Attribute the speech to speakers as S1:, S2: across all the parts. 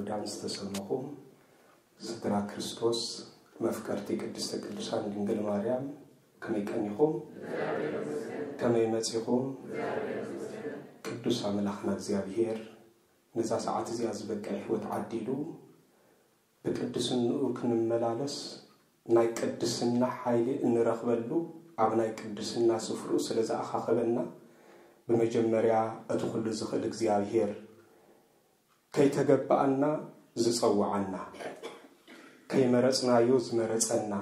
S1: ውዳን ስተሰማኹም ስድራ ክርስቶስ መፍቀርቲ ቅድስተ ቅዱሳን ድንግል ማርያም ከመይ ቀኒኹም ከመይ መጺኹም ቅዱስ አምላክና እግዚአብሔር ነዛ ሰዓት እዚያ ዝበቃ ሕይወት ዓዲሉ በቅድስናኡ ክንመላለስ ናይ ቅድስና ኃይል እንረኽበሉ ኣብ ናይ ቅድስና ስፍሩ ስለዛ አኻኸበና በመጀመሪያ እትኹሉ ዝኽእል እግዚአብሔር ከይተገባአና ዝጸውዓና ከይመረጽናዮ ዝመረጸና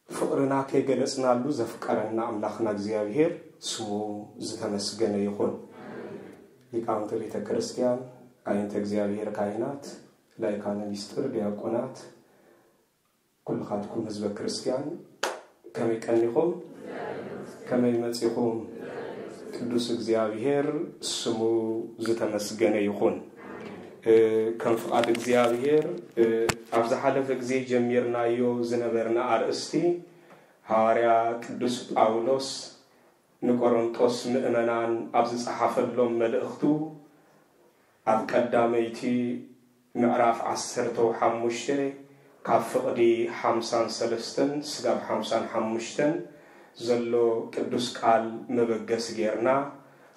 S1: ፍቅርና ከይገለጽናሉ ዘፍቀረና አምላክና እግዚአብሔር ስሙ ዝተመስገነ ይሁን ሊቃውንተ ቤተ ክርስቲያን አይንተ እግዚአብሔር ካህናት ላይካነ ሚስጥር ዲያቆናት ኩልኻትኩም ህዝበ ክርስቲያን ከመይ ቀኒኹም ከመይ መጺኹም ቅዱስ እግዚአብሔር ስሙ ዝተመስገነ ይሁን ከም ፍቃድ እግዚአብሔር አብዛ ሐለፈ ጊዜ ጀሚርናዮ ዝነበርና አርእስቲ ሐዋርያ ቅዱስ ጳውሎስ ንቆሮንቶስ ምእመናን አብዝ ጸሐፈሎም መልእኽቱ ኣብ ቀዳመይቲ ምዕራፍ 15 ካብ ፍቅዲ 53 ስጋብ 55 ዘሎ ቅዱስ ቃል መበገስ ጌርና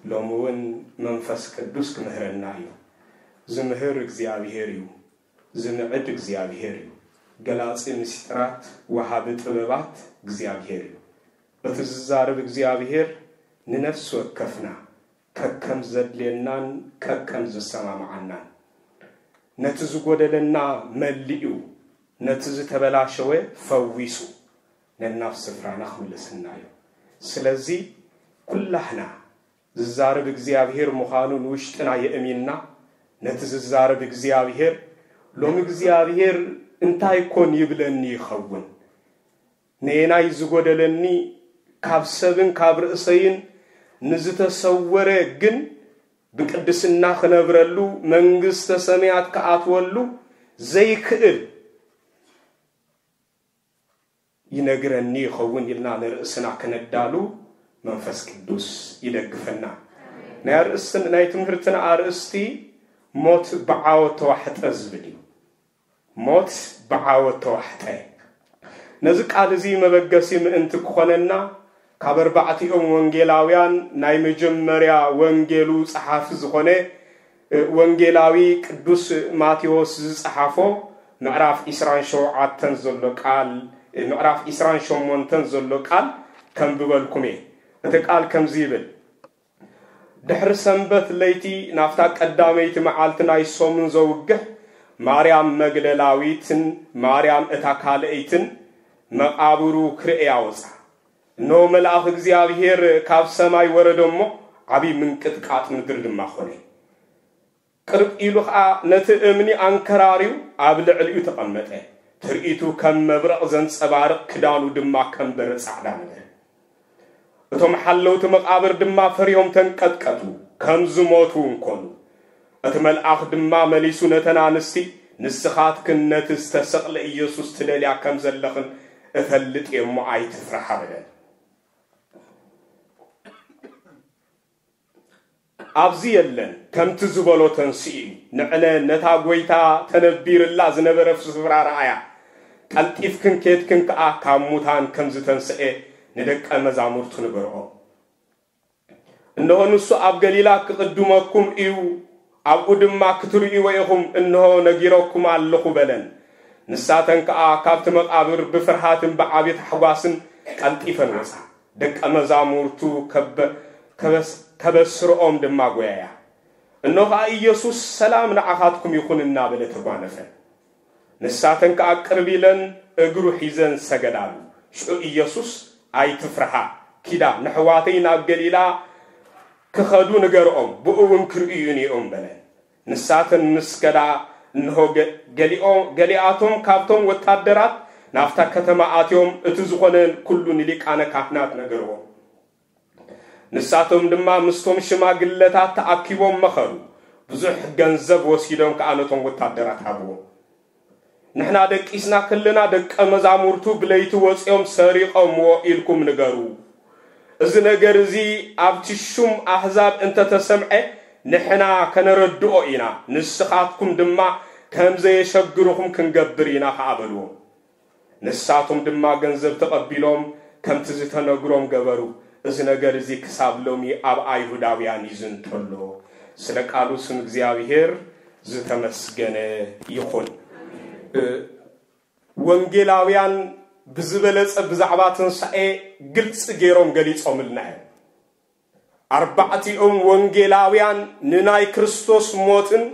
S1: ሎሙን መንፈስ ቅዱስ ክምህረና እዩ ዝምህር እግዚአብሔር እዩ ዝምዕድ እግዚአብሔር እዩ ገላጺ ምስጢራት ወሃብ ጥበባት እግዚአብሔር እዩ በትዝዛረብ እግዚአብሔር ንነፍስ ወከፍና ከከም ዘድሌናን ከከም ዝሰማማዓና ነትዝ ጎደለና መልዩ ነትዝ ተበላሸወ ፈዊሱ ለናፍስ ፍራና خلصናዩ ስለዚህ ኩላህና ዝዛረብ እግዚአብሔር መኻኑን ውሽጥና የእሚንና ነትዝዛረብ እግዚአብሔር ሎም እግዚአብሔር እንታይ ኮን ይብለኒ ይኸውን ነና ይዝጎደለኒ ካብ ሰብን ካብ ርእሰይን ንዝተሰወረ ግን በቅድስና خنبرሉ መንግስተ ሰማያት ከአትወሉ ዘይክእል ይነግረኒ ይኸውን ይልና ነርእስና ከነዳሉ መንፈስ ቅዱስ ይደግፈና ነርእስን ናይ ትምህርትና አርእስቲ ሞት በዓወት ተዋሕጠ ዝብል ሞት በዓወት ተዋሕጠ ነዚ ቃል እዚ መበገሲ ምእንቲ ክኾነና ካብ አርባዕቲኦም ወንጌላውያን ናይ መጀመሪያ ወንጌሉ ጸሐፊ ዝኾነ ወንጌላዊ ቅዱስ ማቴዎስ ዝጸሐፎ ምዕራፍ 27 ዘሎ ቃል ምዕራፍ 28 ዘሎ ቃል ከም ብበልኩሜ እቲ ቃል ከም ዝብል ድሕሪ ሰንበት ለይቲ ናፍታ ቀዳመይቲ መዓልቲ ናይ ሶምን ዘውግህ ማርያም መግደላዊትን ማርያም እታ ካልአይትን መቃብሩ ክርኤያ ወፃ ኖ መልአክ እግዚአብሔር ካብ ሰማይ ወረደሞ ዓቢ ምንቅጥቃጥ ምድር ድማ ኾነ ቅርብ ኢሉ ነቲ እምኒ አንከራሪው ኣብ ልዕሊኡ ተቀመጠ ትርኢቱ ከም መብረቕ ዘንጸባርቕ ክዳኑ ድማ ከም በረ ጻዕዳ ነበር እቶም ሓለውቲ መቃብር ድማ ፈሪዮም ተንቀጥቀጡ ከም ዝሞቱ እንኮኑ እቲ መልአክ ድማ መሊሱ ነተናንስቲ ንስኻት ክነት ዝተሰቕለ ኢየሱስ ትደልያ ከም ዘለኽን እፈልጥ የሞ ኣይትፍራሓ በለን ኣብዚ የለን ከምቲ ዝበሎ ተንስኢ ንዕነ ነታ ጎይታ ተነቢርላ ዝነበረ ፍስፍራ ረአያ ቀልጢፍክን ኬትክን ከኣ ካብ ሙታን ከም ዝተንስኤ ንደቀ መዛሙርቱ ንገርኦ እነሆ ንሱ ኣብ ገሊላ ክቅድመኩም እዩ ኣብኡ ድማ ክትርእይዎ ኢኹም እነሆ ነጊረኩም ኣለኹ በለን ንሳተን ከኣ ካብቲ መቃብር ብፍርሃትን ብዓብይ ተሕጓስን ቀልጢፈን ወፃ ደቀ መዛሙርቱ ከበስሮኦም ድማ ጎያያ እነሆ ኢየሱስ ሰላም ንዓኻትኩም ይኹን እናበለ ተጓነፈ ንሳተን ከኣ ቅርቢለን እግሩ ሒዘን ሰገዳሉ ሽዑ ኢየሱስ ኣይትፍራሓ ኪዳ ንሕዋተይ ናብ ገሊላ ክኸዱ ንገርኦም ብእውን ክርእዩን እዮም በለን ንሳተን ምስገዳ እንሆ ገሊኣቶም ካብቶም ወታደራት ናፍታ ከተማ ኣትዮም እቲ ዝኾነን ኩሉ ንሊቃነ ካህናት ነገርዎም ንሳቶም ድማ ምስቶም ሽማግለታት ተኣኪቦም መኸሩ ብዙሕ ገንዘብ ወሲዶም ከኣነቶም ወታደራት ሃብዎም ንሕና ደቂስና ክልና ደቀ መዛሙርቱ ብለይቲ ወጽዮም ሰሪቆም ኢልኩም ንገሩ እዚ ነገር እዚ ኣብቲ ሹም አሕዛብ እንተ ተሰምዐ نحنا كنردؤ إنا نسخاتكم دما كم زي يشغلوكم كنقبر إنا خابلو نساتهم دما جنزب تقبلهم كم تزتنقرهم قبرو إذن قرزي كسابلومي أب أيهوداويان يزنتولو سلك قالوا سنك زياوهير زتمسجنة يخون وانجيلاويان بزبلس بزعباتن ساي قلص غيروم غليص اوملنا اربعتيهم وانجيلاويان نناي كريستوس موتن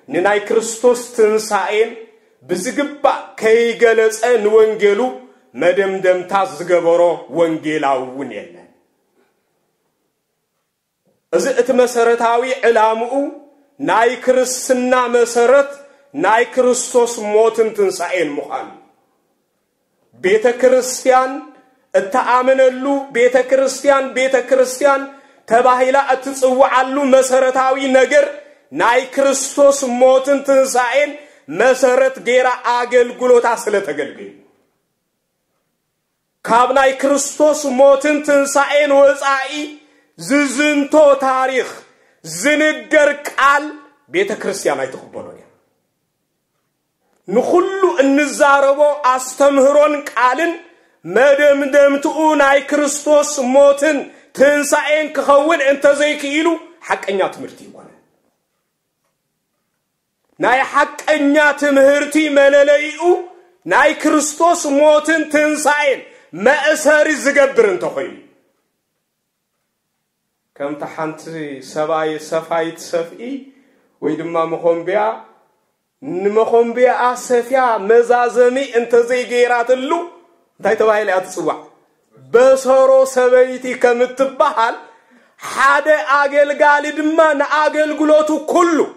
S1: نناي كريستوس تنساين بزغبا كيغلصن وانجيلو مدمدمتا زغبرو وانجيلاوون يله از اتمسرتاوي علامو ناي كريستنا مسرت ناي كريستوس موتن تنساين مخان بيت كريستيان التآمنلو بيت كريستيان تباهيلا اتتصوعلو مسرتاوي نجر ناي كريستوس موتن تنساين مسرت غيرا اغلغلوتا سلتغلغل كاب ناي كريستوس موتن تنساين وصاي ززنتو تاريخ زنجر قال بيت كريستيان ايتقبلوا نخلو النزاربو استمهرون قالن مدمدمتو ناي كريستوس موتن تنساين كخون انت زي كيلو حقنيا تمرتي وانا ناي حقنيا تمهرتي ملليو ناي كريستوس موتن تنساين مأسر زغبرن تخوي كم تحنتي سباي سفايت سفئي ويدما مخومبيا نمخومبيا اسفيا مزازمي انت زي غيراتلو تايتوايل اتصوا بسورو سبيتي كمتبحال حدا اغلغال دما ناغلغلوتو كله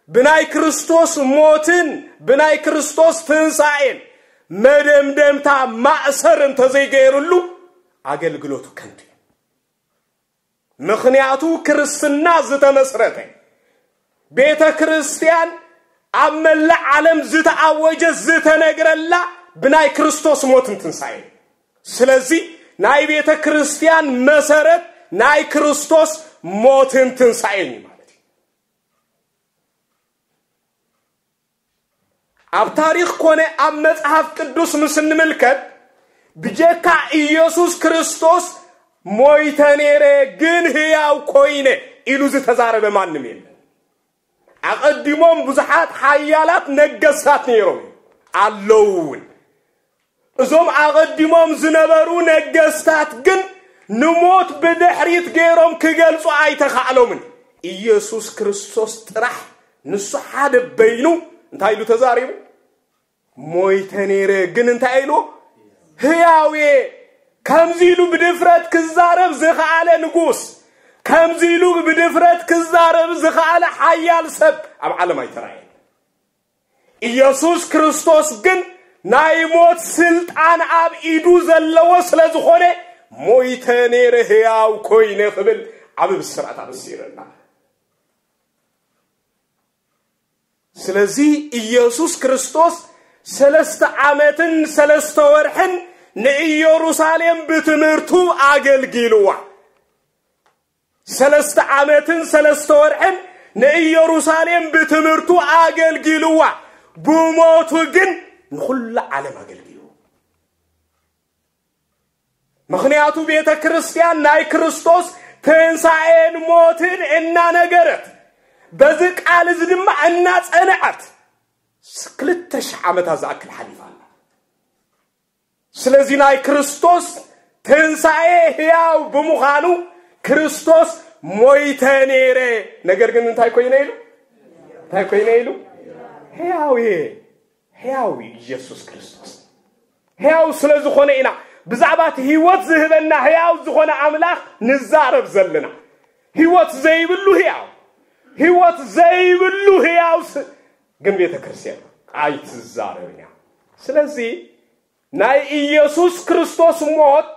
S1: بناي كريستوس موتن بناي كريستوس تنساين مدمدمتا مأسر انت زي غيرلو اغلغلوتو كنت مخنياتو كريستنا زتمسرته بيت كريستيان عمل عالم زت عوجه زت نغرلا بناي كريستوس موتن تنساين سلازي ناي بيت كريستيان مسرت ناي كريستوس موتن تنساين معناتي اب تاريخ كونه اب مصحف قدوس مسنملكت بجكا ኢየሱስ ክርስቶስ ሞይተኔሬ ግን ህያው ኮይነ ኢሉዝ ተዛረበ ማንንም የለ አቀድሞም ብዙሃት ሐያላት ነገስታት ነይሮም አለውን እዞም አቀድሞም ዝነበሩ ነገስታት ግን ንሞት በድሕሪት ገይሮም ክገልጹ አይተኻዕሎምን ኢየሱስ ክርስቶስ ጥራሕ ንሱ ሓደ በይኑ እንታይሉ ተዛሪቡ ሞይተኔሬ ግን እንታይሉ ህያው ከምዚሉ በድፍረት ክዛረብ ዝኻለ ንጉስ ከምዚሉ በድፍረት ክዛረብ ዝኻለ ሐያል ሰብ አብ ዓለም አይተራይ ኢየሱስ ክርስቶስ ግን ናይ ሞት ስልጣን አብ ኢዱ ዘለዎ ስለዝኾነ ሞይተኔር ህያው ኮይነ ክብል አብ ብስራት አብሲረና ስለዚህ ኢየሱስ ክርስቶስ ሰለስተ ዓመትን ሰለስተ ወርሕን ንኢየሩሳሌም በትምህርቱ አገልግሏ ሰለስተ ዓመትን ሰለስተ ወርሕን ንኢየሩሳሌም በትምህርቱ አገልግሏ በሞቱ ግን ንኹሉ ዓለም አገልግሉ ምክንያቱ ቤተ ክርስቲያን ናይ ክርስቶስ ትንሳኤን ሞትን እና ነገረት በዚህ ቃል ዝድማ እና ጸንዓት ስክልተሽ ዓመት አዛክል ሐሊፋ ስለዚህ ናይ ክርስቶስ ትንሳኤ ህያው በመሆኑ ክርስቶስ ሞይተኔሬ ነገር ግን እንታይ ኮይነ ይሉ ህያው ኢየሱስ ክርስቶስ ህያው ስለዝኾነ ኢና ብዛዕባት ህይወት ዝህበና ህያው ዝኾነ አምላኽ ንዛረብ ዘለና ህይወት ዘይብሉ ህያው ግን ቤተ ክርስቲያን አይትዛረብኛ ስለዚህ ናይ ኢየሱስ ክርስቶስ ሞት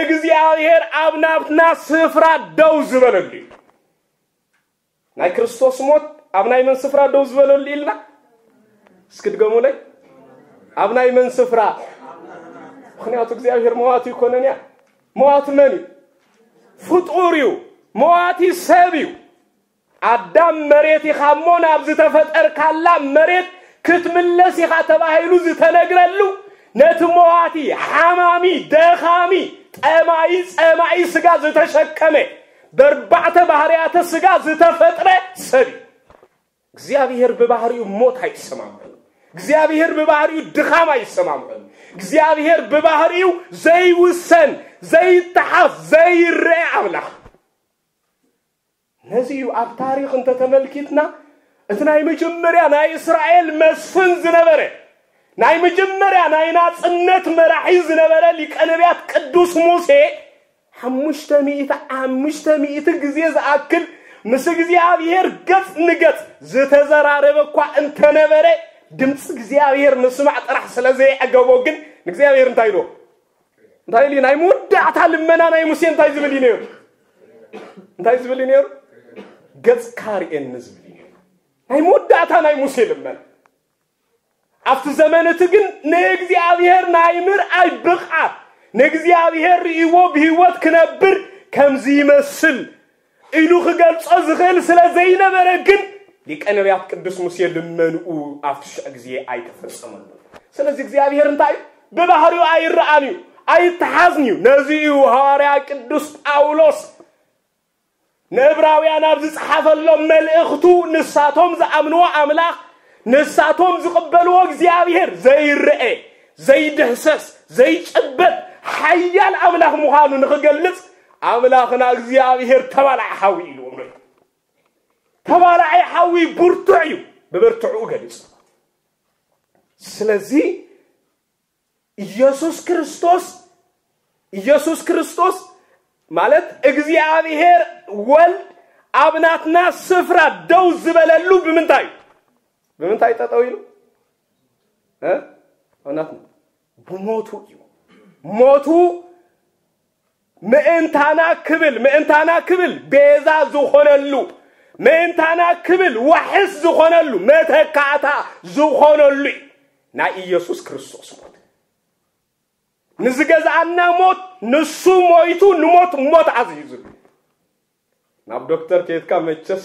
S1: እግዚአብሔር አብናብና ስፍራ ደው ዝበለልይ ናይ ክርስቶስ ሞት አብናይ ምን ስፍራ ደው ዝበለልይልና እስክድገሙ ላይ አብናይ ምን ስፍራ ምክንያቱ እግዚአብሔር ሞት ይኮነኛ ሞት መኒ ፍጡሪው ሞት ሰቢው አዳም መሬት ይኻሞን አብዝ ተፈጠር ካላ መሬት ክትምለስ ይኻተባሂሉ ዝተነግረሉ ነትሞዋቲ ሐማሚ ደኻሚ ጸማይ ስጋ ዝተሸከመ በርባዕተ ባህሪያተ ስጋ ዝተፈጥረ ሰብ እግዚአብሔር በባህሪው ሞት አይሰማም እግዚአብሔር በባህሪው ድኻም አይሰማም እግዚአብሔር በባህሪው ዘይውሰን ዘይተሐፍ ዘይረዕ አምላክ ነዚዩ አብ ታሪክ እንተ ተመልኪትና እትናይ መጀመሪያ ናይ እስራኤል መስፍን ዝነበረ ናይ መጀመሪያ ናይ ናጽነት መራሒ ዝነበረ ሊቀ ነቢያት ቅዱስ ሙሴ 500 ጊዜ ዝአክል ምስ እግዚአብሔር ገጽ ንገጽ ዝተዘራረበኳ እንተ ነበረ ድምጽ እግዚአብሔር መስማዕ ጥራሕ ስለዘይ አገቦ ግን እግዚአብሔር እንታይዶ እንታይ ሊ ናይ ሙዳዕታ ልመና ናይ ሙሴ እንታይ ዝብል ይነር እንታይ ዝብል ይነር ገጽ ካርኤን ዝብል ይነር ናይ ሙዳዕታ ናይ ሙሴ ልመና አፍት ዘመነት ግን ነእግዚአብሔር ናይ ምርአይ ብቕዓት ነእግዚአብሔር ይዎ በህይወት ክነብር ከምዚ ይመስል ኢሉ ክገልጾ ዝኽእል ስለዘይነበረ ግን ሊቀ ነቢያት ቅዱስ ሙሴ ልመንኡ አፍሽ ጊዜ አይተፈጸመም ስለዚህ እግዚአብሔር እንታይ በባህሪው አይራአኒው አይተሐዝኒው ነዚዩ ሐዋርያ ቅዱስ ጳውሎስ ነብራውያን አብዝ ጻሐፈሎም መልእኽቱ ንሳቶም ዘአምንዎ አምላክ ንሳቶም ዝቀበልዎ እግዚአብሔር ዘይርአ ዘይደህሰስ ዘይጨበጥ ሐያል አምላክ መሆኑ ንኽገልጽ አምላክና እግዚአብሔር ተባላዕ ሐዊ ኢሉ ነው ተባላዕ ሐዊ ብርቱዕ በብርቱዑ ገልጽ ስለዚህ ኢየሱስ ክርስቶስ ማለት እግዚአብሔር ወልድ አብናትና ስፍራ ደው ዝበለሉ በምንታይ ተጠው ይሉ አናት በሞቱ ሞቱ ምእንታና ክብል ቤዛ ዝሆነሉ ምእንታና ክብል ወሕስ ዝሆነሉ መተካታ ዝሆነሉ ና ኢየሱስ ክርስቶስ ሞት ንዝገዛና ሞት ንሱ ሞይቱ ንሞት አዝይዙ ናብ ዶክተር ከይትካ መቸስ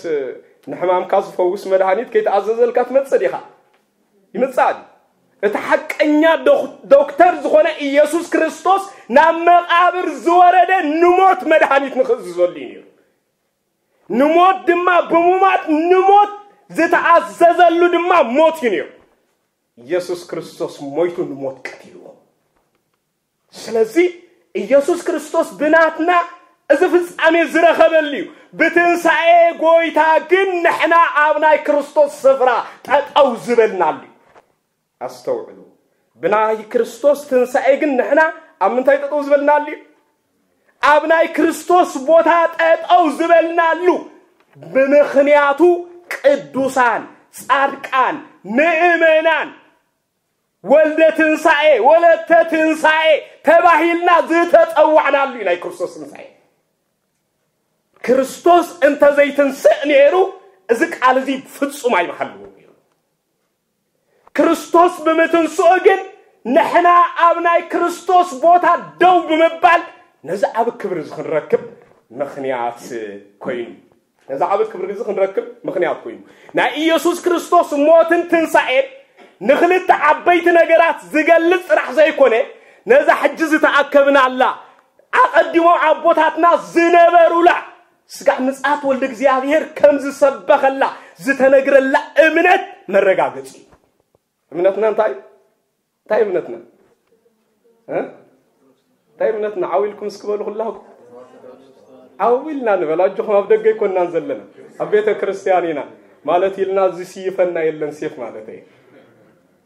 S1: ንሕማምካ ዝፈውስ መድኃኒት ከይተአዘዘልካ ትመጽዲኻ ይመጻድ እተሐቀኛ ዶክተር ዝሆነ ኢየሱስ ክርስቶስ ናብ መቃብር ዝወረደ ንሞት መድኃኒት ንኽዝዘልኝ ንሞት ድማ በሙማት ንሞት ዝተአዘዘሉ ድማ ሞት ይነው ኢየሱስ ክርስቶስ ሞይቱ ንሞት ቀትሉ ስለዚህ ኢየሱስ ክርስቶስ ብናትና እዚ ፍጻሜ ዝረኸበልዩ ብትንሳኤ ጎይታ ግን ንሕና አብናይ ክርስቶስ ስፍራ ተጠው ዝበልናሉ አስተውዕሉ ብናይ ክርስቶስ ትንሳኤ ግን ንሕና ኣብ ምንታይ ተጠው ዝበልናሉ አብናይ ክርስቶስ ቦታ ተጠው ዝበልናሉ በምኽንያቱ ቅዱሳን ጻድቃን ምእመናን ወልደ ትንሳኤ ተባሂልና ዝተጠዋዕናሉ ናይ ክርስቶስ ትንሳኤ ክርስቶስ እንተ ዘይትንስእ ነይሩ እዚ ቃል እዚ ፍጹም አይመሐሉ ክርስቶስ በመትንስኡ ግን ንሕና አብናይ ክርስቶስ ቦታ ደው ብምባል ነዛ አብ ክብር ዝኽንረክብ ምኽንያት ኮይኑ ናይ ኢየሱስ ክርስቶስ ሞትን ትንሳኤን ንኽልተ ዓበይቲ ነገራት ዝገልጽ ጥራሕ ዘይኮነ ነዛ ሕጂ ዝተኣከብናላ አቀድሞ አቦታትና ዝነበሩላ ስጋ ንጻት ወልደ እግዚአብሔር ከም ዝሰበኸላ ዝተነግረላ እምነት መረጋገጽ እምነትና እንታይ እምነትና እምነትና ዓዊልኩም ስክበሉ ሁላኩም ዓዊልና ንበላጅኹም ኣብ ደገ ይኮንናን ዘለና ኣብ ቤተ ክርስቲያኒና ማለት ይልና ዝሲፈና የለን ሴፍ ማለት እዩ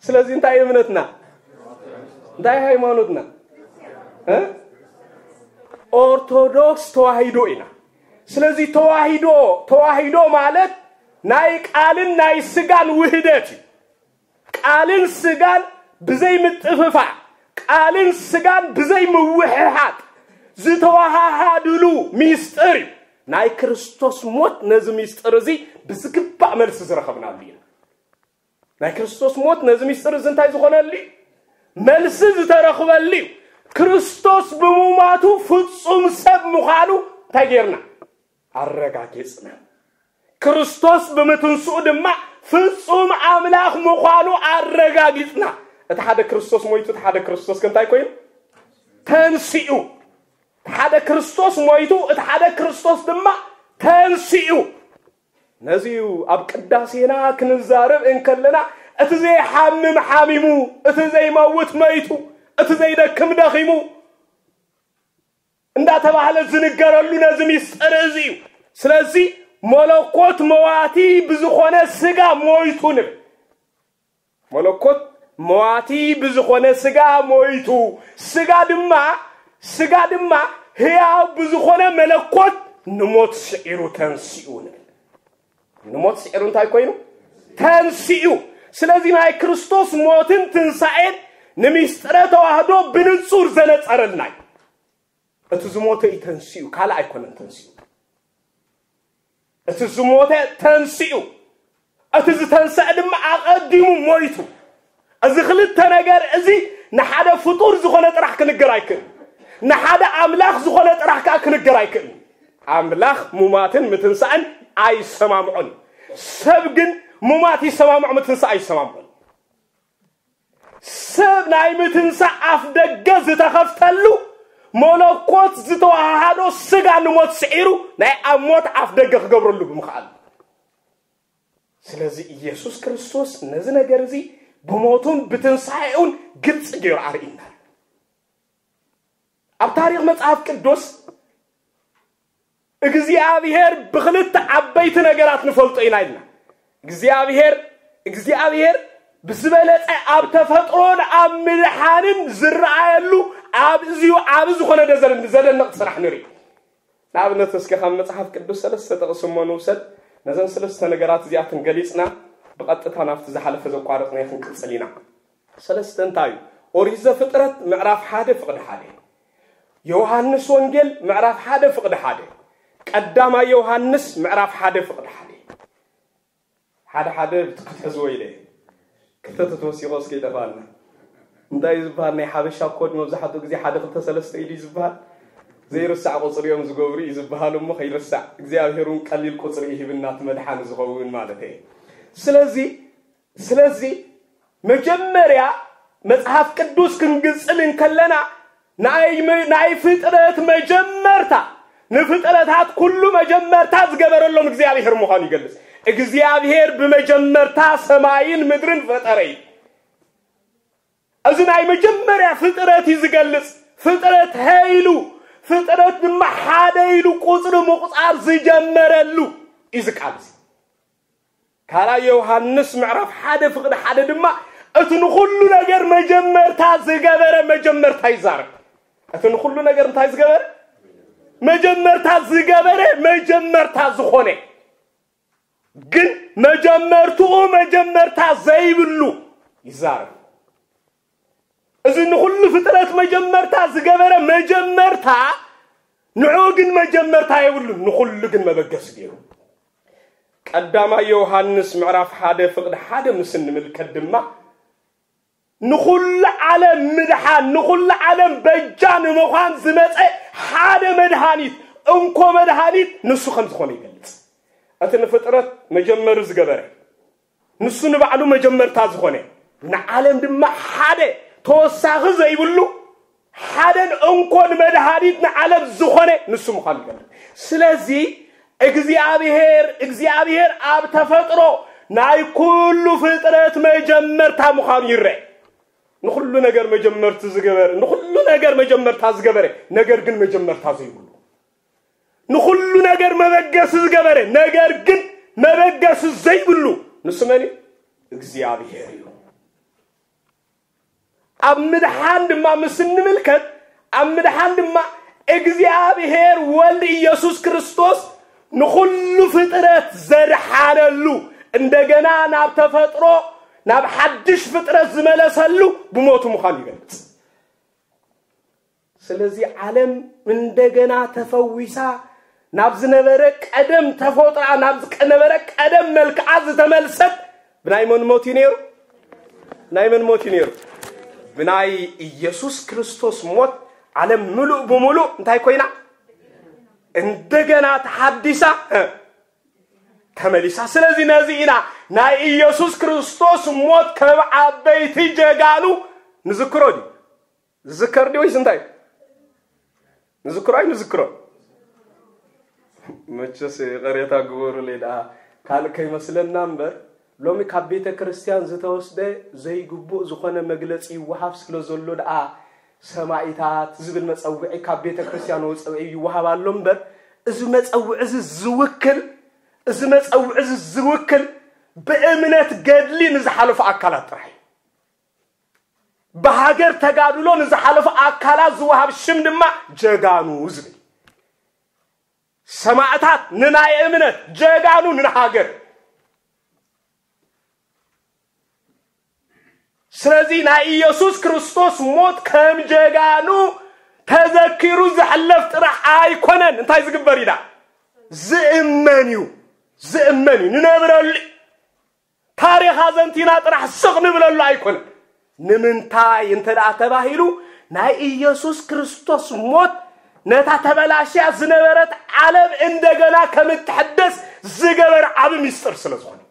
S1: ስለዚህ እንታይ እምነትና እንታይ ሃይማኖትና ኦርቶዶክስ ተዋሂዶ ኢና ስለዚህ ተዋሂዶ ማለት ናይ ቃልን ናይ ስጋን ውህደት ቃልን ስጋን ብዘይ ምጥፍፋ ቃልን ስጋን ብዘይ ምውህሃት ዝተዋሃሃድሉ ሚስጥር ናይ ክርስቶስ ሞት ነዚ ሚስጥር እዚ ብዝግባእ መልስ ዝረኸብናሉ ኢና ናይ ክርስቶስ ሞት ነዚ ሚስጥር እዚ እንታይ ዝኾነሉ መልስ ዝተረኽበሉ ክርስቶስ ብሙማቱ ፍጹም ሰብ ምዃኑ እንታይ ጌርና አረጋገጽና ክርስቶስ በመትንስኡ ድማ ፍጹም አምላክ መዃኑ አረጋግጥና እተሓደ ክርስቶስ ሞይቱ እተሓደ ክርስቶስ ከንታይ ኮይኑ ተንሲኡ እተሓደ ክርስቶስ ሞይቱ እተሓደ ክርስቶስ ድማ ተንሲኡ ነዚዩ ኣብ ቅዳሴና ክንዛረብ እንከለና እቲ ዘይሓምም ሓሚሙ እቲ ዘይመውት መይቱ እቲ ዘይደክም ደኺሙ እንዳተባህለ ዝንገረሉ ነዚ ምስጢር እዚዩ ስለዚ መለኮት መዋቲ ብዝኾነ ስጋ ሞይቱ ንብ መለኮት መዋቲ ብዝኾነ ስጋ ሞይቱ ስጋ ድማ ሕያው ብዝኾነ መለኮት ንሞት ስዒሩ ተንሲኡ ንብ ንሞት ስዒሩ እንታይ ኮይኑ ተንሲኡ ስለዚ ናይ ክርስቶስ ሞትን ትንሳኤን ንምስጢረ ተዋህዶ ብንጹር ዘነጸረልናይ እቲ ዝሞተ ተንሲኡ ካላ ኣይኮነን ተንሲኡ እቲ ዝሞተ ተንሲኡ እቲ ዝተንሰአ ድማ ኣቐዲሙ ሞይቱ እዚ ክልተ ነገር እዚ ንሓደ ፍጡር ዝኾነ ጥራሕ ክንገር ኣይክእል ንሓደ ኣምላኽ ዝኾነ ጥራሕ ከዓ ክንገር ኣይክእል ኣምላኽ ሙማትን ምትንሳእን ኣይሰማምዑን ሰብ ግን ሙማት ይሰማምዑ ምትንሳእ ኣይሰማምዑን ሰብ ናይ ምትንሳእ ኣፍ ደገ ዝተኸፍተሉ መለኮት ዝተዋሃዶ ስጋ ንሞት ስዒሩ ናይ ኣሞት ኣፍ ደገ ክገብረሉ ብምኽኣል ስለዚ ኢየሱስ ክርስቶስ ነዚ ነገር እዚ ብሞቱን ብትንሳኤውን ግልጽ ገይሩ ኣርኢና ኣብ ታሪኽ መጽሓፍ ቅዱስ እግዚአብሔር ብኽልተ ዓበይቲ ነገራት ንፈልጦ ኢና ኢልና እግዚአብሔር ብዝበለጸ ኣብ ተፈጥሮን ኣብ ምድሓንን ዝረኣየሉ ኣብ ዝኾነ ዘደንቕ ስራሕ ንርኢ ንኣብነት እስኪ ካብ መጽሓፍ ቅዱስ ሰለስተ ጥቕስሞ ንውሰድ ነዘን ሰለስተ ነገራት እዚኣትን ገሊጽና ብቐጥታ ናብቲ ዝሓለፈ ዘቋረፅና ክንቅጽል ኢና ሰለስተ እንታይ እዩ ኦሪት ዘፍጥረት ምዕራፍ 1 ፍቕዲ 1 ዮሐንስ ወንጌል ምዕራፍ 1 ፍቕዲ 1 ቀዳማይ ዮሐንስ ምዕራፍ 1 ፍቕዲ 1 ሓደ ክትሕዝዎ ኢለ ክልተ ተወሲቖስ ከይጠፋልና እንታይ ዝበሃል ናይ ሓበሻ ኮድ መብዛሕትኡ ግዜ 1-2-3 ኢሉ ዝበሃል ዘይርሳዕ ቁፅሪ እዮም ዝገብሩ እዩ ዝበሃል እሞ ከይርሳዕ እግዚአብሔርን ቀሊል ቁፅሪ ይህብና መድሓን ዝኸውን ማለት እዩ ስለዚ መጀመርያ መጽሐፍ ቅዱስ ክንግጽል እንከለና ናይ ፍጥረት መጀመርታ ንፍጥረታት ኩሉ መጀመርታ ዝገበረሎም እግዚአብሔር ምዃኑ ይገልጽ እግዚአብሔር በመጀመርታ ሰማይን ምድርን ፈጠረ እዚ ናይ መጀመርያ ፍጥረት ይዝገልጽ ፍጥረት ኃይሉ ፍጥረት ድማ ሓደ ኢሉ ቁጽሪ ምቁጻር ዝጀመረሉ ይዝቃልስ ካላ ዮሐንስ ምዕራፍ 1 ፍቅድ 1 ድማ እቲ ንኹሉ ነገር መጀመርታ ዝገበረ መጀመርታ ይዛረብ እቲ ንኹሉ ነገር እንታይ ዝገበረ መጀመርታ ዝገበረ መጀመርታ ዝኾነ ግን መጀመርታ ዘይብሉ ይዛረብ እዚ ንኹሉ ፍጥረት መጀመርታ ዝገበረ መጀመርታ ንዑ ግን መጀመርታ ይብሉ ንኹሉ ግን መበገስ ገይሩ ቀዳማይ ዮሐንስ ምዕራፍ 1 ፍቅድ 1 ምስን ምልከት ድማ ንኹሉ ዓለም ምድሓን ንኹሉ ዓለም በጃን ምዃን ዝመፀ ሓደ መድሃኒት እንኮ መድሃኒት ንሱ ከም ዝኾነ ይገልጽ እቲ ንፍጥረት መጀመር ዝገበረ ንሱ ንባዕሉ መጀመርታ ዝኾነ ንዓለም ድማ ሓደ ተወሳኺ ዘይብሉ ሓደን እንኮን መድሃኒት ንዓለም ዝኾነ ንሱ ምዃኑ ይገልጽ ስለዚ እግዚአብሔር ኣብ ተፈጥሮ ናይ ኩሉ ፍጥረት መጀመርታ ምዃኑ ይረአ ንኹሉ ነገር መጀመርታ ዝገበረ ንኹሉ ነገር መጀመርታ ዝገበረ ነገር ግን መጀመርታ ዘይብሉ ንኹሉ ነገር መበገስ ዝገበረ ነገር ግን መበገስ ዘይብሉ ንሱ መን እግዚአብሔር እዩ ኣብ ምድሓን ድማ ምስንምልከት ኣብ ምድሓን ድማ እግዚአብሔር ወልድ ኢየሱስ ክርስቶስ ንኹሉ ፍጥረት ዘድሓነሉ እንደገና ናብ ተፈጥሮ ናብ ሓድሽ ፍጥረት ዝመለሰሉ ብሞቱ ምዃኑ ይገልጽ ስለዚ ዓለም እንደገና ተፈዊሳ ናብ ዝነበረ ቀደም ተፈጥራ ናብ ዝነበረ ቀደም መልክዓ ዝተመልሰት ብናይ መን ሞት ነይሩ ናይ መን ሞት ነይሩ ብናይ ኢየሱስ ክርስቶስ ሞት ዓለም ሙሉእ ብሙሉእ እንታይ ኮይና እንደገና ተሐዲሳ تمليسا سلازي نازينا نا إيسوس كريستوس موت كبعبيتي جاقانو نذكرو دي ذكر دي ويش انتاي نذكرو أي نذكرو مجلسي غريتا قبور ليدا قال كي مثلا نمبر لومي كابيتا كريستيان زتوس دي زي قبو زخوانا مجلسي وحاف سلو زلو دا سماعيتات زبل مسأوعي كابيتا كريستيان وصوعي وحاف اللومبر إذا مسأوعي الزوكل إذا مسأوعي الزوكل بأمنات قادلي نزحالو في أكالات رحي بهاجر تقادلو نزحالو في أكالات زوحاف الشمد ما جاقانو زبل سماعتات نناي أمنات جاقانو ننهاجر سلازي نا إيسوس كريستوس موت كم جاقانو تذكروا زحلفت رح آيكونن انتاي زقبري دا زئمانيو ننبرالي تاريخ هازنتينا رح السغن بلالو آيكونن نمنتاي انت دا تباهيلو نا إيسوس كريستوس موت نتا تبلاشي زنبرت عالم اندقنا كمتحدث زقبر عبي ميستر سلازون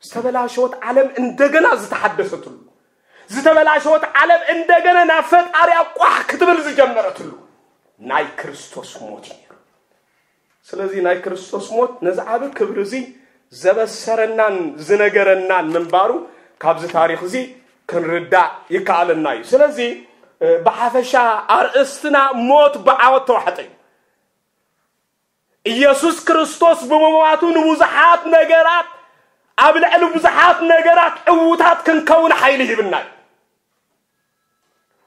S1: استبلاشوت عالم اندقنا زتحدثتلو زتبلاشوت عالم اندقنا نافت اريا قوح كتبل زجمرتلو ناي كريستوس موت سلازي ناي كريستوس موت نزعاب كبرزي زبسرنان زنقرنان منبارو كابز تاريخ زي كنردا يكال الناي سلازي بحفشا ارئستنا موت بعوت وحطي إيسوس كريستوس بمواتو نبوزحات نقرات قبل علو بزحات نقرات قوتات كنكون حيله بالناي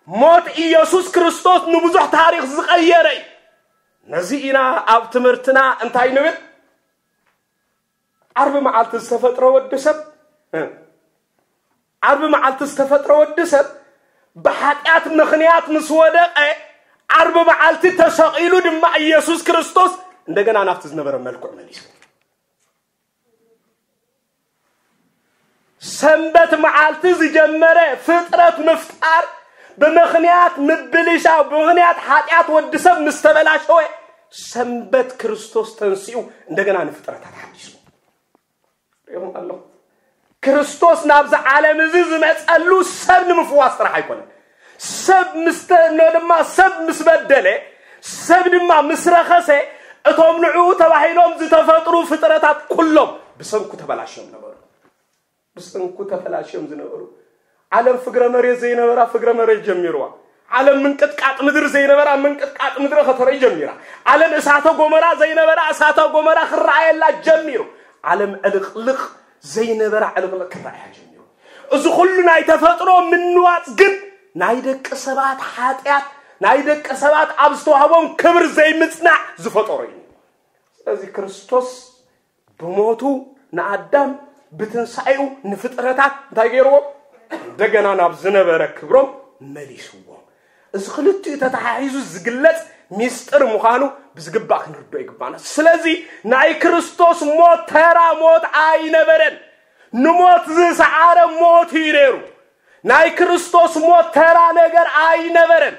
S1: موت إيسوس كريستوس نبوزح تاريخ زغيري نزينا أب تمرتنا انتاي نبت عرب معالت استفتر ودسب عرب معالت استفتر ودسب بحقات مخنيات مسودة عرب معالت تشاقيلو دم إيسوس كريستوس عندنا نفتز نبرا ملكو عمليس سنبت معالت زجمرة فطرة مفتار بمخنيات مبلشة بمخنيات حقات ودسب مستبلاش هو سنبت كريستوس تنسيو عندنا نفترة تحديث يوم الله كريستوس نابز عالم زيز مسألو سب نمفواس راح يكون سب لما سب مسبدله سب لما مسرخسه اتهم نعو تبعيلهم زي تفطروا فطرتات كلهم بسنكو تبلاشهم نبرو بسنكو تبلاشهم زي نبرو عالم فقر مريض زي نبرا فقر مريض جميروا عالم من قطقات مدر زي نبرا من قطقات مدر خطر جميرا عالم اساته قمرا زي نبرا اساته قمرا خرعي لا جميرو عالم الخلق زي نبرا علق كرايا جميرو اذ كلنا يتفطروا من نواص قد نايدك سبات حاتيات نايدك سبات ابستوهبون كبر زي مصنع زفطورين ስለዚህ ክርስቶስ በሞቱ ናአዳም በትንሳኤው ንፍጥረታት ታገይሮ ደገና ናብ ዝነበረ ክብሮም መሊስዎ እዚ ክልቱ ተታሓይዙ ዝግለጽ ሚስጥር ምዃኑ ብዝግባእ ክንርዶ ይግባና ስለዚህ ናይ ክርስቶስ ሞት ተራ ሞት አይነበረን ንሞት ዝሰዓረ ሞት ይነሩ ናይ ክርስቶስ ሞት ተራ ነገር አይነበረን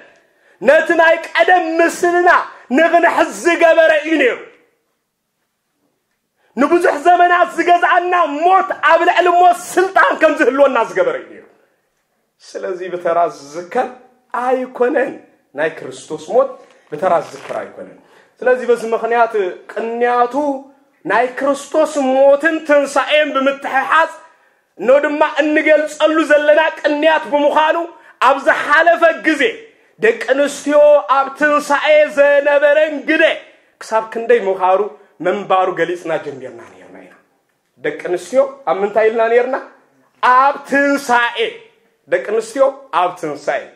S1: ነቲ ናይ ቀደም ምስልና ንግንሕዝ ገበረ ይነሩ نبزح زمانات زجزعنا موت قبل الموت سلطان كم زهلونا زجبرين سلازي بتراز ذكر أيكونن ناي كريستوس موت بتراز ذكر أيكونن سلازي بس مخنيات قنياتو ناي كريستوس موتن تنسائم بمتححاز نودما النجل صلو زلنا قنيات بمخانو أبز حالف الجزء دك أنستيو أب تنسائي زنبرن جده كسب كندي مخارو منبارو جلسنا جميعنا نيرنا دك نسيو أمن تايلنا نيرنا أب تنسائي دك نسيو أب تنسائي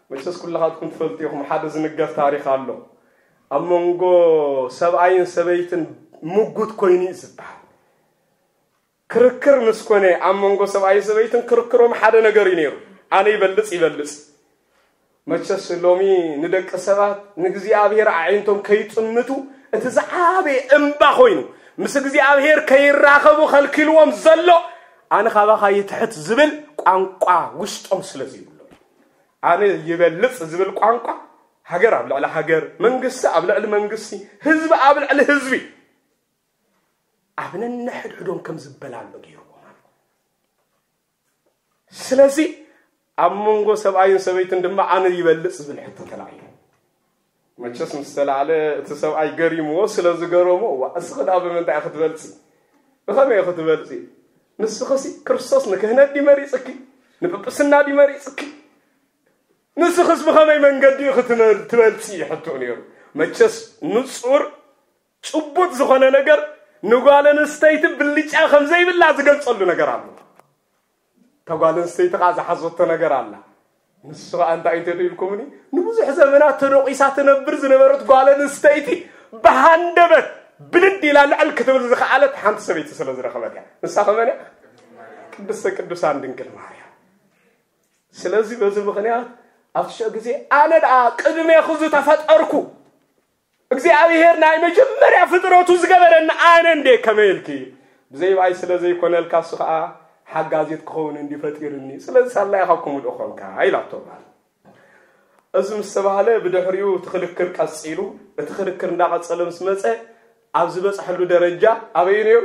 S1: مجلس كل هاد كنت فلتيهم حدث نقف تاريخ الله أمونغو سبعين سبعين موجود كويني زبها كركر مسكوني أمونغو سبعين سبعين كركرهم حدا نجارينيرو أنا يبلس مجلس لومي ندك سبات نجزي أبير عينتم كيتمتو اتزعابي امبا خوينو مسكزي ابهير كيراخبو خلكلوم زلو انا خبا يتحت زبل قانقا وشطم سلازي بلو انا يبلص زبل قانقا هاجر ابل على هاجر منغس ابل على منغسي حزب ابل على حزبي አብነን ነሕድሕዶም ከም ዝበላሉ ገይርዎም ስለዚህ አሞንጎ ሰብአይን ሰበይትን ድማ አነ ይበልጽ ዝብል ሕቶ ተላዕዩ መቸስ ምስተላለ እቲ ሰብአይ ገሪሞ ስለዚ ገረሞ እስኸዳ በመንታይ ክትበልጽ በኸመይ ክትበልጽ ንስኸሲ ክርስቶስ ንክህነት ዲመሪጽኪ ንጵጵስና ዲመሪጽኪ ንስኸስ በኸመይ መንገዲ ክትበልጽ ሕቶ ነይሩ መቸስ ንጹር ጭቡጥ ዝኾነ ነገር ንጓለን ስተይት ብልጫ ከም ዘይብላ ዝገልጸሉ ነገር አለ ተጓለን ስተይት ዝሓዘቶ ነገር አለ ንሱ አንተ አይተልኩምኒ ንብዙሕ ዘመናት ተሮቂሳ ተነብር ዝነበረት ጓለን ስተይቲ በሃንደበት ብልድ ይላል አል ክትብል ዝኸአለት ሓንቲ ሰበይቲ ስለ ዝረኸበት ንሳ ከመን ቅድስተ ቅዱሳን ድንግል ማርያም ስለዚህ በዚህ ምክንያት አፍሽ ጊዜ አነዳ ቅድሜ ኹዙ ተፈጠርኩ እግዚአብሔር ናይ መጀመሪያ ፍጥረቱ ዝገበረና አነ እንደ ከመልኪ ዘይባይ ስለዚህ ኮነልካ ስኻ حجازيت كون عندي فتيرني سلسلة الله يخاكم الأخوان كهايلاتو أزم السبعة بدحريو تخلكر كاسيلو بتخلكر ناقص سلام سمسة عبزبس حلو درجة أبينيو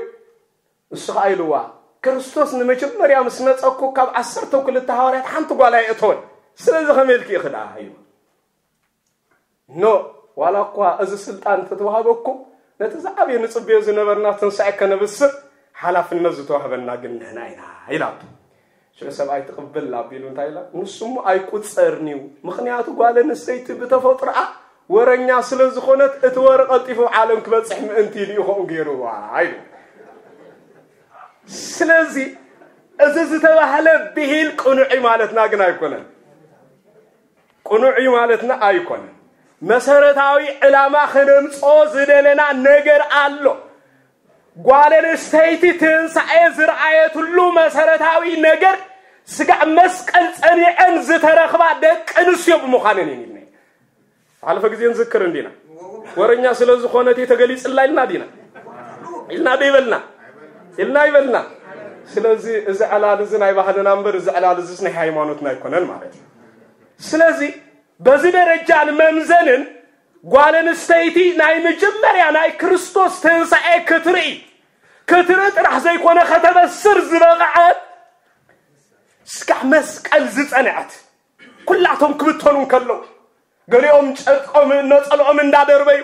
S1: السقايلوا كريستوس نمشي مريم سمسة أكو كاب عصرته كل التهارات حنتو على إطول سلسلة خميلكي خدعة هيو نو ولا قوا أز السلطان تتوهبكم نتزعبي نصبي زنبرنا تنسعك نبصر حلاف النزو توهبنا قلنا هنا هيلاتو شو سبعي تقبل لا بيلون تايلا نسمو اي قصرنيو مخنياتو قال نسيت بتفطرع ورنيا سلازخونت اتورق الطيفو عالم كبصح انتي لي خو غيرو هايلو سلازي ازز تبحله بهيل قنوعي مالتنا غنا يكون قنوعي مالتنا ايكون مسرتاوي علامه خنمصو زدلنا نجر الله ጓለን ስቴይቲ ትንሳኤ ዝርአየት ሁሉ መሰረታዊ ነገር ስጋ መስቀል ጸኒዐን ዝተረኽባ ደቅንስዮ በመኻነን የሚል አልፈ ጊዜ እንዝክር እንዲና ወረኛ ስለዚህ ሆነቴ ተገሊጽላልና ዲና ኢልና ይበልና ስለዚህ እዛላልዝን አይባህልና አንበር እዛላልዝን ሃይማኖትና ይኮነን ማለት ስለዚህ በዚህ ደረጃ መምዘንን ጓለን ስቴይቲ ናይ መጀመሪያ ናይ ክርስቶስ ተንሳኤ ክትሪ ጥራሕ ዘይኮነ ከተበስር ዝበቃዓት ስካዕ መስቀል ዝጸንዐት ኩላቶም ክብተኑን ከለው ገሊኦም ጨርቆም ነጸልኦም እንዳደርበዩ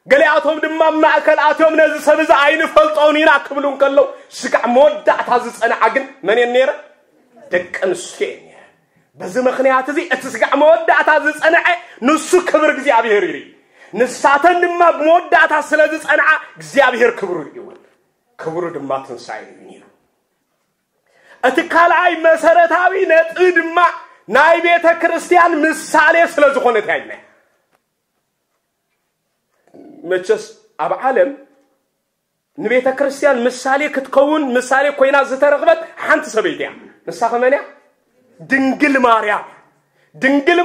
S1: ገሊኣቶም ድማ ማእከልኣቶም ነዚ ሰብዛ አይንፈልጦን ኢና ክብሉን ከለው ስካዕ መወዳእታ ዝጸንዐ ግን መን የነረ ደቅንስቴ በዚህ ምክንያት እዚ እቲ ስጋዕ መወዳእታ ዝጸንዐ ንሱ ክብር እግዚአብሔር ይሪ ንሳተን ድማ መወዳእታ ስለዚ ጸንዐ እግዚአብሔር ክብሩ ይወል ክብሩ ድማ ትንሳኤ ይኒ እቲ ካልኣይ መሰረታዊ ነጥብ ድማ ናይ ቤተ ክርስቲያን ምሳሌ ስለዝኾነት ያይነ መቸስ ኣብ ዓለም ንቤተ ክርስቲያን ምሳሌ ክትከውን ምሳሌ ኮይና ዝተረኽበት ሓንቲ ሰበይቲ እያ ንሳ ከመንያ ድንግል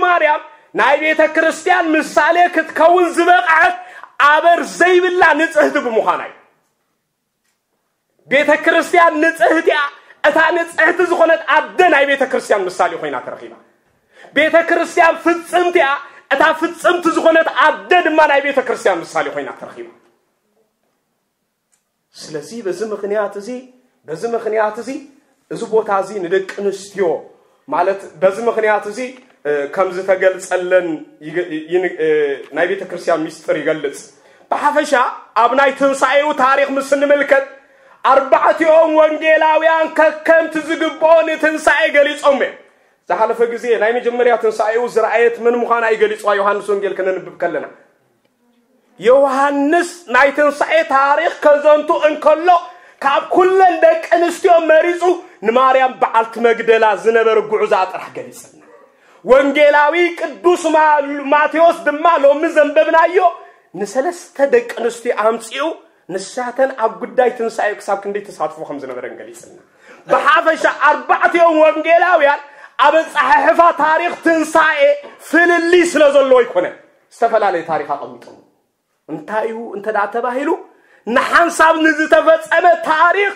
S1: ማርያም ናይ ቤተ ክርስቲያን ምሳሌ ክትከውን ዝበቃዓት አበር ዘይብላ ንጽህት ብምዃናይ ቤተ ክርስቲያን ንጽህት ያ እታ ንጽህት ዝኾነት አደ ናይ ቤተ ክርስቲያን ምሳሌ ኮይና ተረኺባ ቤተ ክርስቲያን ፍጽምት ያ እታ ፍጽምት ዝኾነት አደ ድማ ናይ ቤተ ክርስቲያን ምሳሌ ኮይና ተረኺባ ስለዚህ በዚህ ምክንያት እዚ እዚ ቦታ እዚ ንደቅ ንስትዮ ማለት በዚህ ምክንያት እዚ ከምዝ ተገልጸለን ናይ ቤተ ክርስቲያን ሚስጥር ይገልጽ በሐፈሻ አብናይ ትንሳኤው ታሪክ ምስንመልከት አርባዕቲኦም ወንጌላውያን ከከምት ዝግቦን ትንሳኤ ገሊጾም ዘሐለፈ ጊዜ ናይ መጀመሪያ ትንሳኤው ዝራእየት ምን ምዃና ይገሊጽዋ ዮሐንስ ወንጌል ከነንብብ ከለና ዮሐንስ ናይ ትንሳኤ ታሪክ ከዘንቱ እንከሎ ካብ ኩለን ደቅ ንስትዮ መሪጹ ንማርያም በዓልት መግደላ ዝነበረ ጉዕዛ ጥራሕ ገሊጽና ወንጌላዊ ቅዱስ ማቴዎስ ድማ ሎሚ ዘንበብናዮ ንሰለስተ ደቅ ንስትዮ አምጺኡ ንሳተን ኣብ ጉዳይ ትንሳኤ ክሳብ ክንደይ ተሳትፎ ከም ዝነበረ ገሊጽና በሐፈሻ አርባዕቲኦም ወንጌላውያን ኣብ ጻሕፋ ታሪክ ትንሳኤ ፍልሊ ስለዘሎ ይኮነ ዝተፈላልየ ታሪክ አቀሚጡ እንታዩ እንተዳ ተባሂሉ ንሓንሳብ ንዝተፈጸመ ታሪክ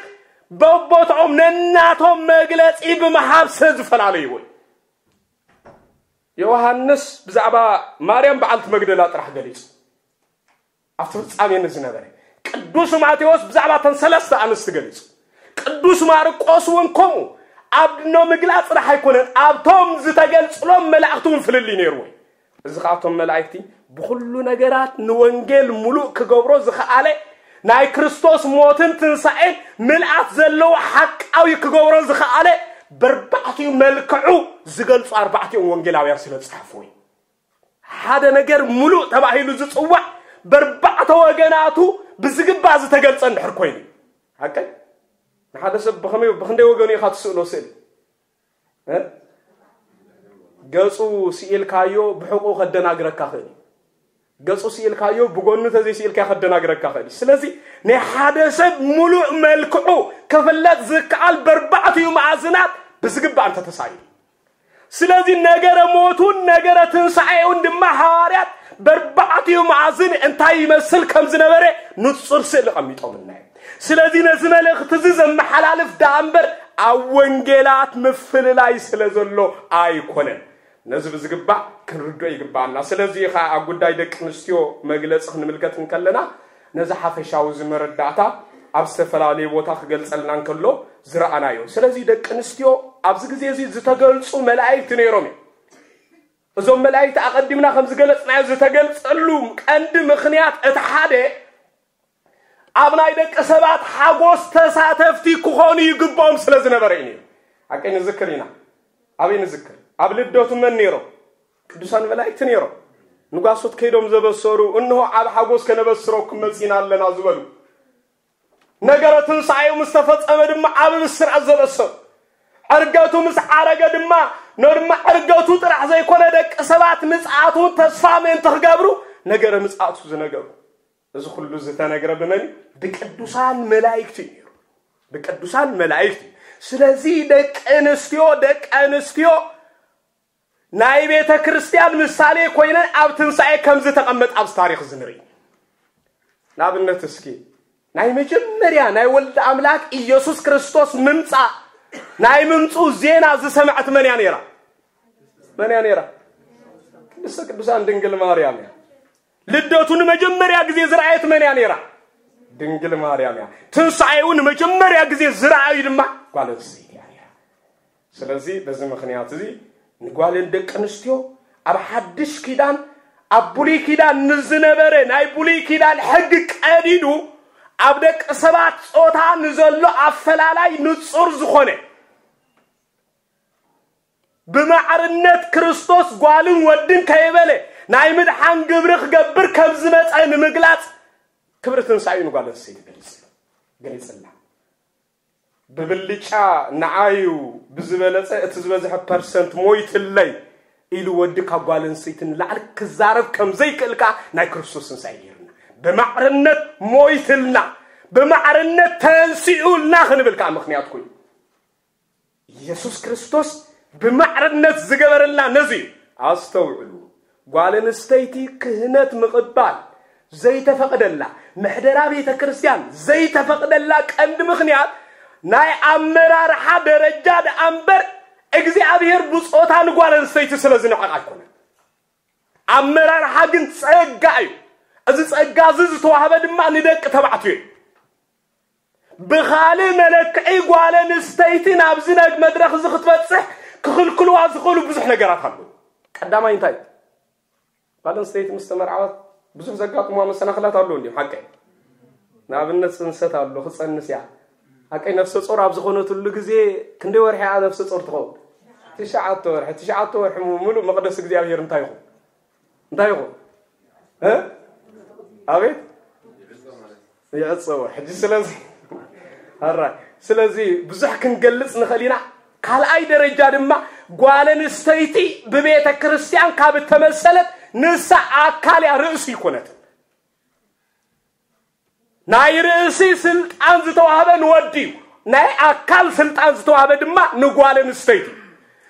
S1: በቦታኦም ነናቶም መግለጺ ብምሃብ ዝፈላለዩ ወይ ዮሐንስ ብዛዕባ ማርያም በዓልት መግደላ ጥራሕ ገሊጽ ኣብቲ ፍጻሜ ዝነበረ ቅዱስ ማቴዎስ ብዛዕባተን ሰለስተ አንስት ገሊጹ ቅዱስ ማርቆስ ወንኮሙ አብኖ ምግላጽ ረህ አይኮነን አብቶም ዝተገልጽሎም መላእክቱን ፍልሊ ነይሩ ወይ እዚ ኻቶም መላእክቲ በሁሉ ነገራት ንወንጌል ሙሉእ ክገብሮ ዝኸአለ ናይ ክርስቶስ ሞትን ትንሳኤን ምልአት ዘለው ሐቃዊ ክገብሮ ዝኸአለ በርባዕቲው መልክዑ ዝገልጹ አርባዕቲው ወንጌላውያን ስለጻፉ ሓደ ነገር ሙሉእ ተባሂሉ ዝጽዋዕ በርባዕተ ወገናቱ ብዝግባ ዝተገልጸ እንድሕር ኮይኑ ሐቀይ ሓደ ሰብ በኸመይ ወገኑ ኢኻ ትስእሎ ስእሊ ገጹ ሲኢልካዮ ብሕቁ ከደናግረካ ኸኒ ገጹ ሲኢልካዮ ብጎኑ ተዘይ ሲኢልካ ከደናግረካ ኸኒ ስለዚ ናይ ሓደ ሰብ ሙሉእ መልክዑ ከፈለጥ ዝከአል በርባዕቲው ማዕዝናት ብዝግባ አንተ ተሳይ ስለዚ ነገረ ሞቱን ነገረ ትንሳኤውን ድማ ሐዋርያት በርባዕቲው ማዕዝን እንታይ ይመስል ከም ዝነበረ ንጹር ስእሊ ቀሚጦምና ስለዚ ነዚ መልእኽቲ ዘመሓላልፍ ዳንበር ኣብ ወንጌላት ምፍልላይ ስለዘሎ ኣይኮነን ነዚ ብዝግባ ክንርዶ ይግባና ስለዚ ኻ ኣብ ጉዳይ ደቂ ንስትዮ መግለጽ ክንምልከት እንከለና ነዚ ሓፈሻው ዝመረዳእታ ኣብ ዝተፈላለዩ ቦታ ክገልጸልና እንከሎ ዝረአናዮ ስለዚ ደቂ ንስትዮ ኣብዚ ግዜ እዚ ዝተገልጹ መላእክት ነይሮም እዞም መላእክት ኣቀዲምና ከም ዝገለጽናዮ ዝተገልጸሉ ቀንዲ ምኽንያት እቲ ሓደ ኣብናይ ደቂ ሰባት ሓጎስ ተሳተፍቲ ክኾኑ ይግባኦም ስለዝነበረ እዩ ኣቀይ ንዝክር ኢና ኣበይ ንዝክር ኣብ ልደቱ መን ነይሮም ቅዱሳን መላእክት ነይሮም ንጓሶት ከይዶም ዘበሰሩ እንሆ ኣብ ሓጎስ ከነበስሮኩም መጺና ኣለና ዝበሉ ነገረ ትንሳኤው ምስተፈጸመ ድማ ኣብ ምስራዕ ዘበሰሩ ዕርገቱ ምስ ዓረገ ድማ ኖርማ ዕርገቱ ጥራሕ ዘይኮነ ደቂ ሰባት ምጽኣቱን ተስፋ ምን ተኽገብሩ ነገረ ምጽኣቱ ዝነገሩ እዚ ሁሉ ዝተነገረ በመን በቅዱሳን መላእክት ነይሩ በቅዱሳን መላእክት ስለዚ ደቂ ንስትዮ ናይ ቤተ ክርስቲያን ምሳሌ ኮይነን ኣብ ትንሳኤ ከም ዝተቀመጥ ኣብ ታሪኽ ዝንሪ ናብነት እስኪ ናይ መጀመርያ ናይ ወልድ አምላክ ኢየሱስ ክርስቶስ ምምጻ ናይ ምምጹ ዜና ዝሰማዕት መንያ ነይራ ቅዱሳን ድንግል ማርያም ልደቱን መጀመሪያ ጊዜ ዝራአየት መንያ ነይራ ድንግል ማርያም ትንሳኤውን መጀመሪያ ጊዜ ዝራአዩ ድማ ጓለስ ስለዚ በዚ ምኽንያት እዚ ንጓለን ደቂ ንስትዮ ኣብ ሓድሽ ኪዳን ኣብ ብሉይ ኪዳን ንዝነበረ ናይ ብሉይ ኪዳን ሕግ ቀዲዱ ኣብ ደቂ ሰባት ጾታ ንዘሎ ኣፈላላይ ንጹር ዝኾነ ብማዕርነት ክርስቶስ ጓልን ወድን ከይበለ ናይ ምድሓን ግብሪ ክገብር ከም ዝመጸ ንምግላጽ ክብሪ ትንሳኤውን ጓለስ ገሊጽና ببلجا نعايو بزبلة اتزبزح percent مويتلي إلو ودك أقوالن سيتن لعل كزارب كم زي كلكا ناي كريستوس نسايرنا بمعرنة مويتلنا بمعرنة تنسيولنا خنبلكا مخنياتكم يسوس كريستوس بمعرنة زجبرلنا نزي أستوعلو قالن استيتي كهنة مقبال زي تفقد الله محدرا بيت كريستيان زي تفقد الله كأند مخنيات ناي أمرار حد رجال أمبر እግዚአብሔር ብጾታን ጓለን ሰይት ስለዝነ አቃልኩነ አመራር ሀግን ጸጋይ እዚ ጸጋ ዝተዋሃበ ድማ ንደቅ ተባዕቱ ብኻሊ መለክዒ ጓለን ሰይትን ኣብዝነግ መድረኽ ዝኽትበጽሕ ክኽልክልዋ ዝኽሉ ብዙሕ ነገራት አሉ ቀዳማይ እንታይ ጓለን ሰይት ምስተመርዓወት ብዙሕ ዘጋጥሞ መሰናኽላት አሉ እንዴ ሐቀ ናብነት ጽንሰት አሉ ክጸንስያ አቀይ ነፍሰ ጾር ኣብ ዝኾነትሉ ግዜ ክንደ ወርሒ ነፍሰ ጾር ትኸው تشعت ورح ملو مقدس እግዚአብሔር እንታይኹ أبي يعصوا حد سلازي بزح كنجلس نخلينا قال أي درجة دم قالن استيتي ببيت كريستيان كابت تمثلت نسا أكالي رأسي كونت ناي رأسي سلطان زتوهابا نوديو ناي أكال سلطان زتوهابا دم نقالن استيتي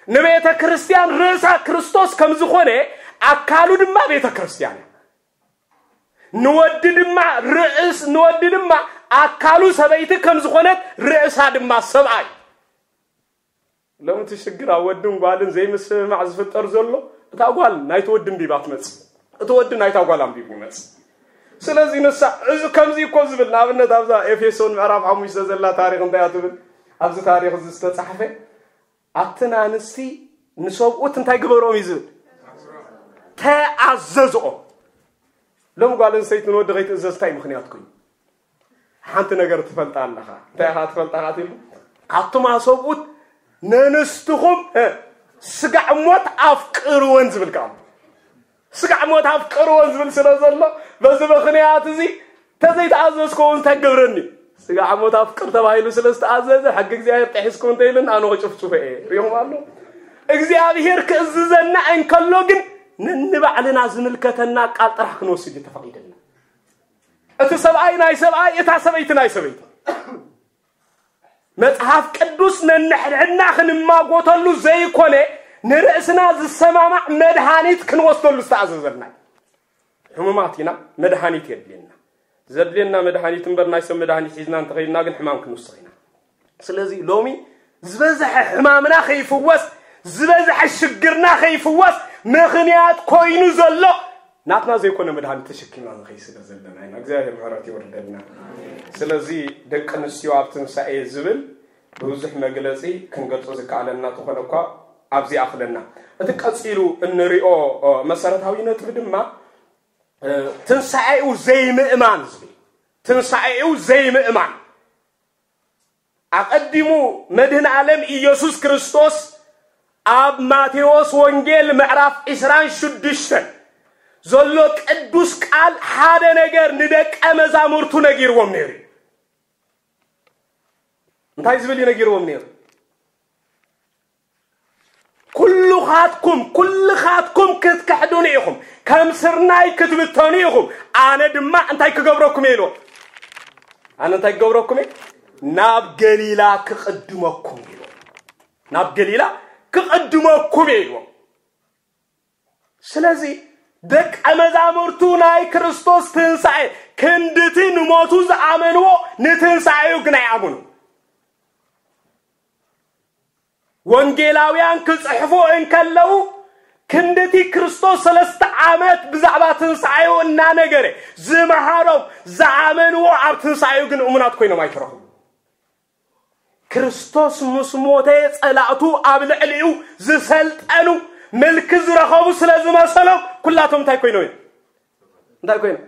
S1: نبيت كريستيان رأسا كريستوس كم زخونه أكالو دم بيت كريستيان نودي دم رأس نودي دم أكالو سبيت كم زخونه رأس دم سبعي لو تشجر أودن قالن زي مس معزف الترزلو تقول نايت ودن بيبات مس تودن نايت أقول أم بيبي مس ስለዚህ ነሳ ከምዚ እኮ ዝብል ናብነት ኣብዛ ኤፌሶን ምዕራፍ 5 ዘላ ታሪኽ እንታይ ኣትብል ኣብዚ ታሪኽ ዝተጻሕፈ ኣትናንስቲ ንሰብኡት እንታይ ግበሮም ይዝብል ተኣዘዝኦ ሎም ጓልን ሰይትን ወድኸይት እዘዝታይ ምኽንያት ኮይኑ ሓንቲ ነገር ትፈልጣ ኣለኻ እንታይ ኻ ትፈልጣ ኻትሉ ካብቶም ሰብኡት ነንስትኹም ስጋዕ ሞት ኣፍቅርወን ዝብል ቃል ስጋዕ ሞት ኣፍቅርወን ዝብል ስለ ዘሎ በዚ ምኽንያት እዚ ተዘይተኣዘዝከውን ተገብረኒ ስጋዕ ሞት ኣፍቅር ተባሂሉ ስለዝተኣዘዘ ሕጊ እግዚኣብሔር ጥሒስኩም እንተይልን ኣነ ጭፍጭፈ ሪኦም ኣሎ እግዚኣብሔር ክእዝዘና እንከሎ ግን ንባዕልና ዝምልከተና ቃል ጥራሕ ክንወስድ ተፈቂደልና እቲ ሰብኣይ ናይ ሰብኣይ እታ ሰበይቲ ናይ ሰበይቲ መጽሐፍ ቅዱስ ነንሕድሕድና ክንማጎተሉ ዘይኮነ ንርእስና ዝሰማማዕ መድሃኒት ክንወስደሉ ዝተኣዘዘልና ሕሙማትና መድሃኒት የድልየና ዘድልየና መድሃኒት እምበር ናይ ሰብ መድሃኒት ሒዝና እንተኸይድና ግን ሕማም ክንወስድ ኢና ስለዚ ሎሚ ዝበዝሐ ሕማምና ከይፍወስ ዝበዝሐ ሽግርና ከይፍወስ ምኽንያት ኮይኑ ዘሎ ናትና ዘይኮነ መድሃኒት ተሸኪምና ንኸይስለ ዘለና ኢና እግዚአብሔር ምሕረት ይወርደልና ስለዚ ደቂ ኣንስትዮ ኣብ ትንሳኤ ዝብል ብዙሕ መግለጺ ክንገልጾ ዝከኣለና ተኾነ እኳ ኣብዚ ኣኽለና እቲ ቀፂሉ እንሪኦ መሰረታዊ ነጥብ ድማ ትንሳኤኡ ዘይምእማን ዝብል ትንሳኤኡ ዘይምእማን ኣቀዲሙ መድህን ዓለም ኢየሱስ ክርስቶስ ኣብ ማቴዎስ ወንጌል ምዕራፍ 26 ዘሎ ቅዱስ ቃል ሓደ ነገር ንደቀ መዛሙርቱ ነጊርዎም ነይሩ እንታይ ዝብል ይነጊርዎም ነይሩ ኩሉ ኻትኩም ክትከሕዱን ኢኹም ከም ስርናይ ክትብተኑ ኢኹም ኣነ ድማ እንታይ ክገብረኩም ኢሉ ኣነ እንታይ ክገብረኩም ናብ ገሊላ ክቅድመኩም ኢሉ ናብ ገሊላ ክቅድመኩም ኢሉ ስለዚ ደቀ መዛሙርቱ ናይ ክርስቶስ ትንሳኤ ክንድቲ ንሞቱ ዝኣመንዎ ንትንሳኤው ግን ኣይኣምኑ ወንጌላውያን ክጽሕፉ እንከለው ክንድቲ ክርስቶስ 3 ዓመት ብዛዕባ ትንሳኤው እናነገረ ዝመሃሮም ዝኣመንዎ ኣብ ትንሳኤው ግን እሙናት ኮይኖም ኣይተረኽቡ ክርስቶስ ምስ ሞተ ጸላእቱ ኣብ ልዕሊኡ ዝሰልጠኑ ملك زرخو ስለዝመሰሎም ኩላቶም እንታይ ኮይኖም እንታይ ኮይኖም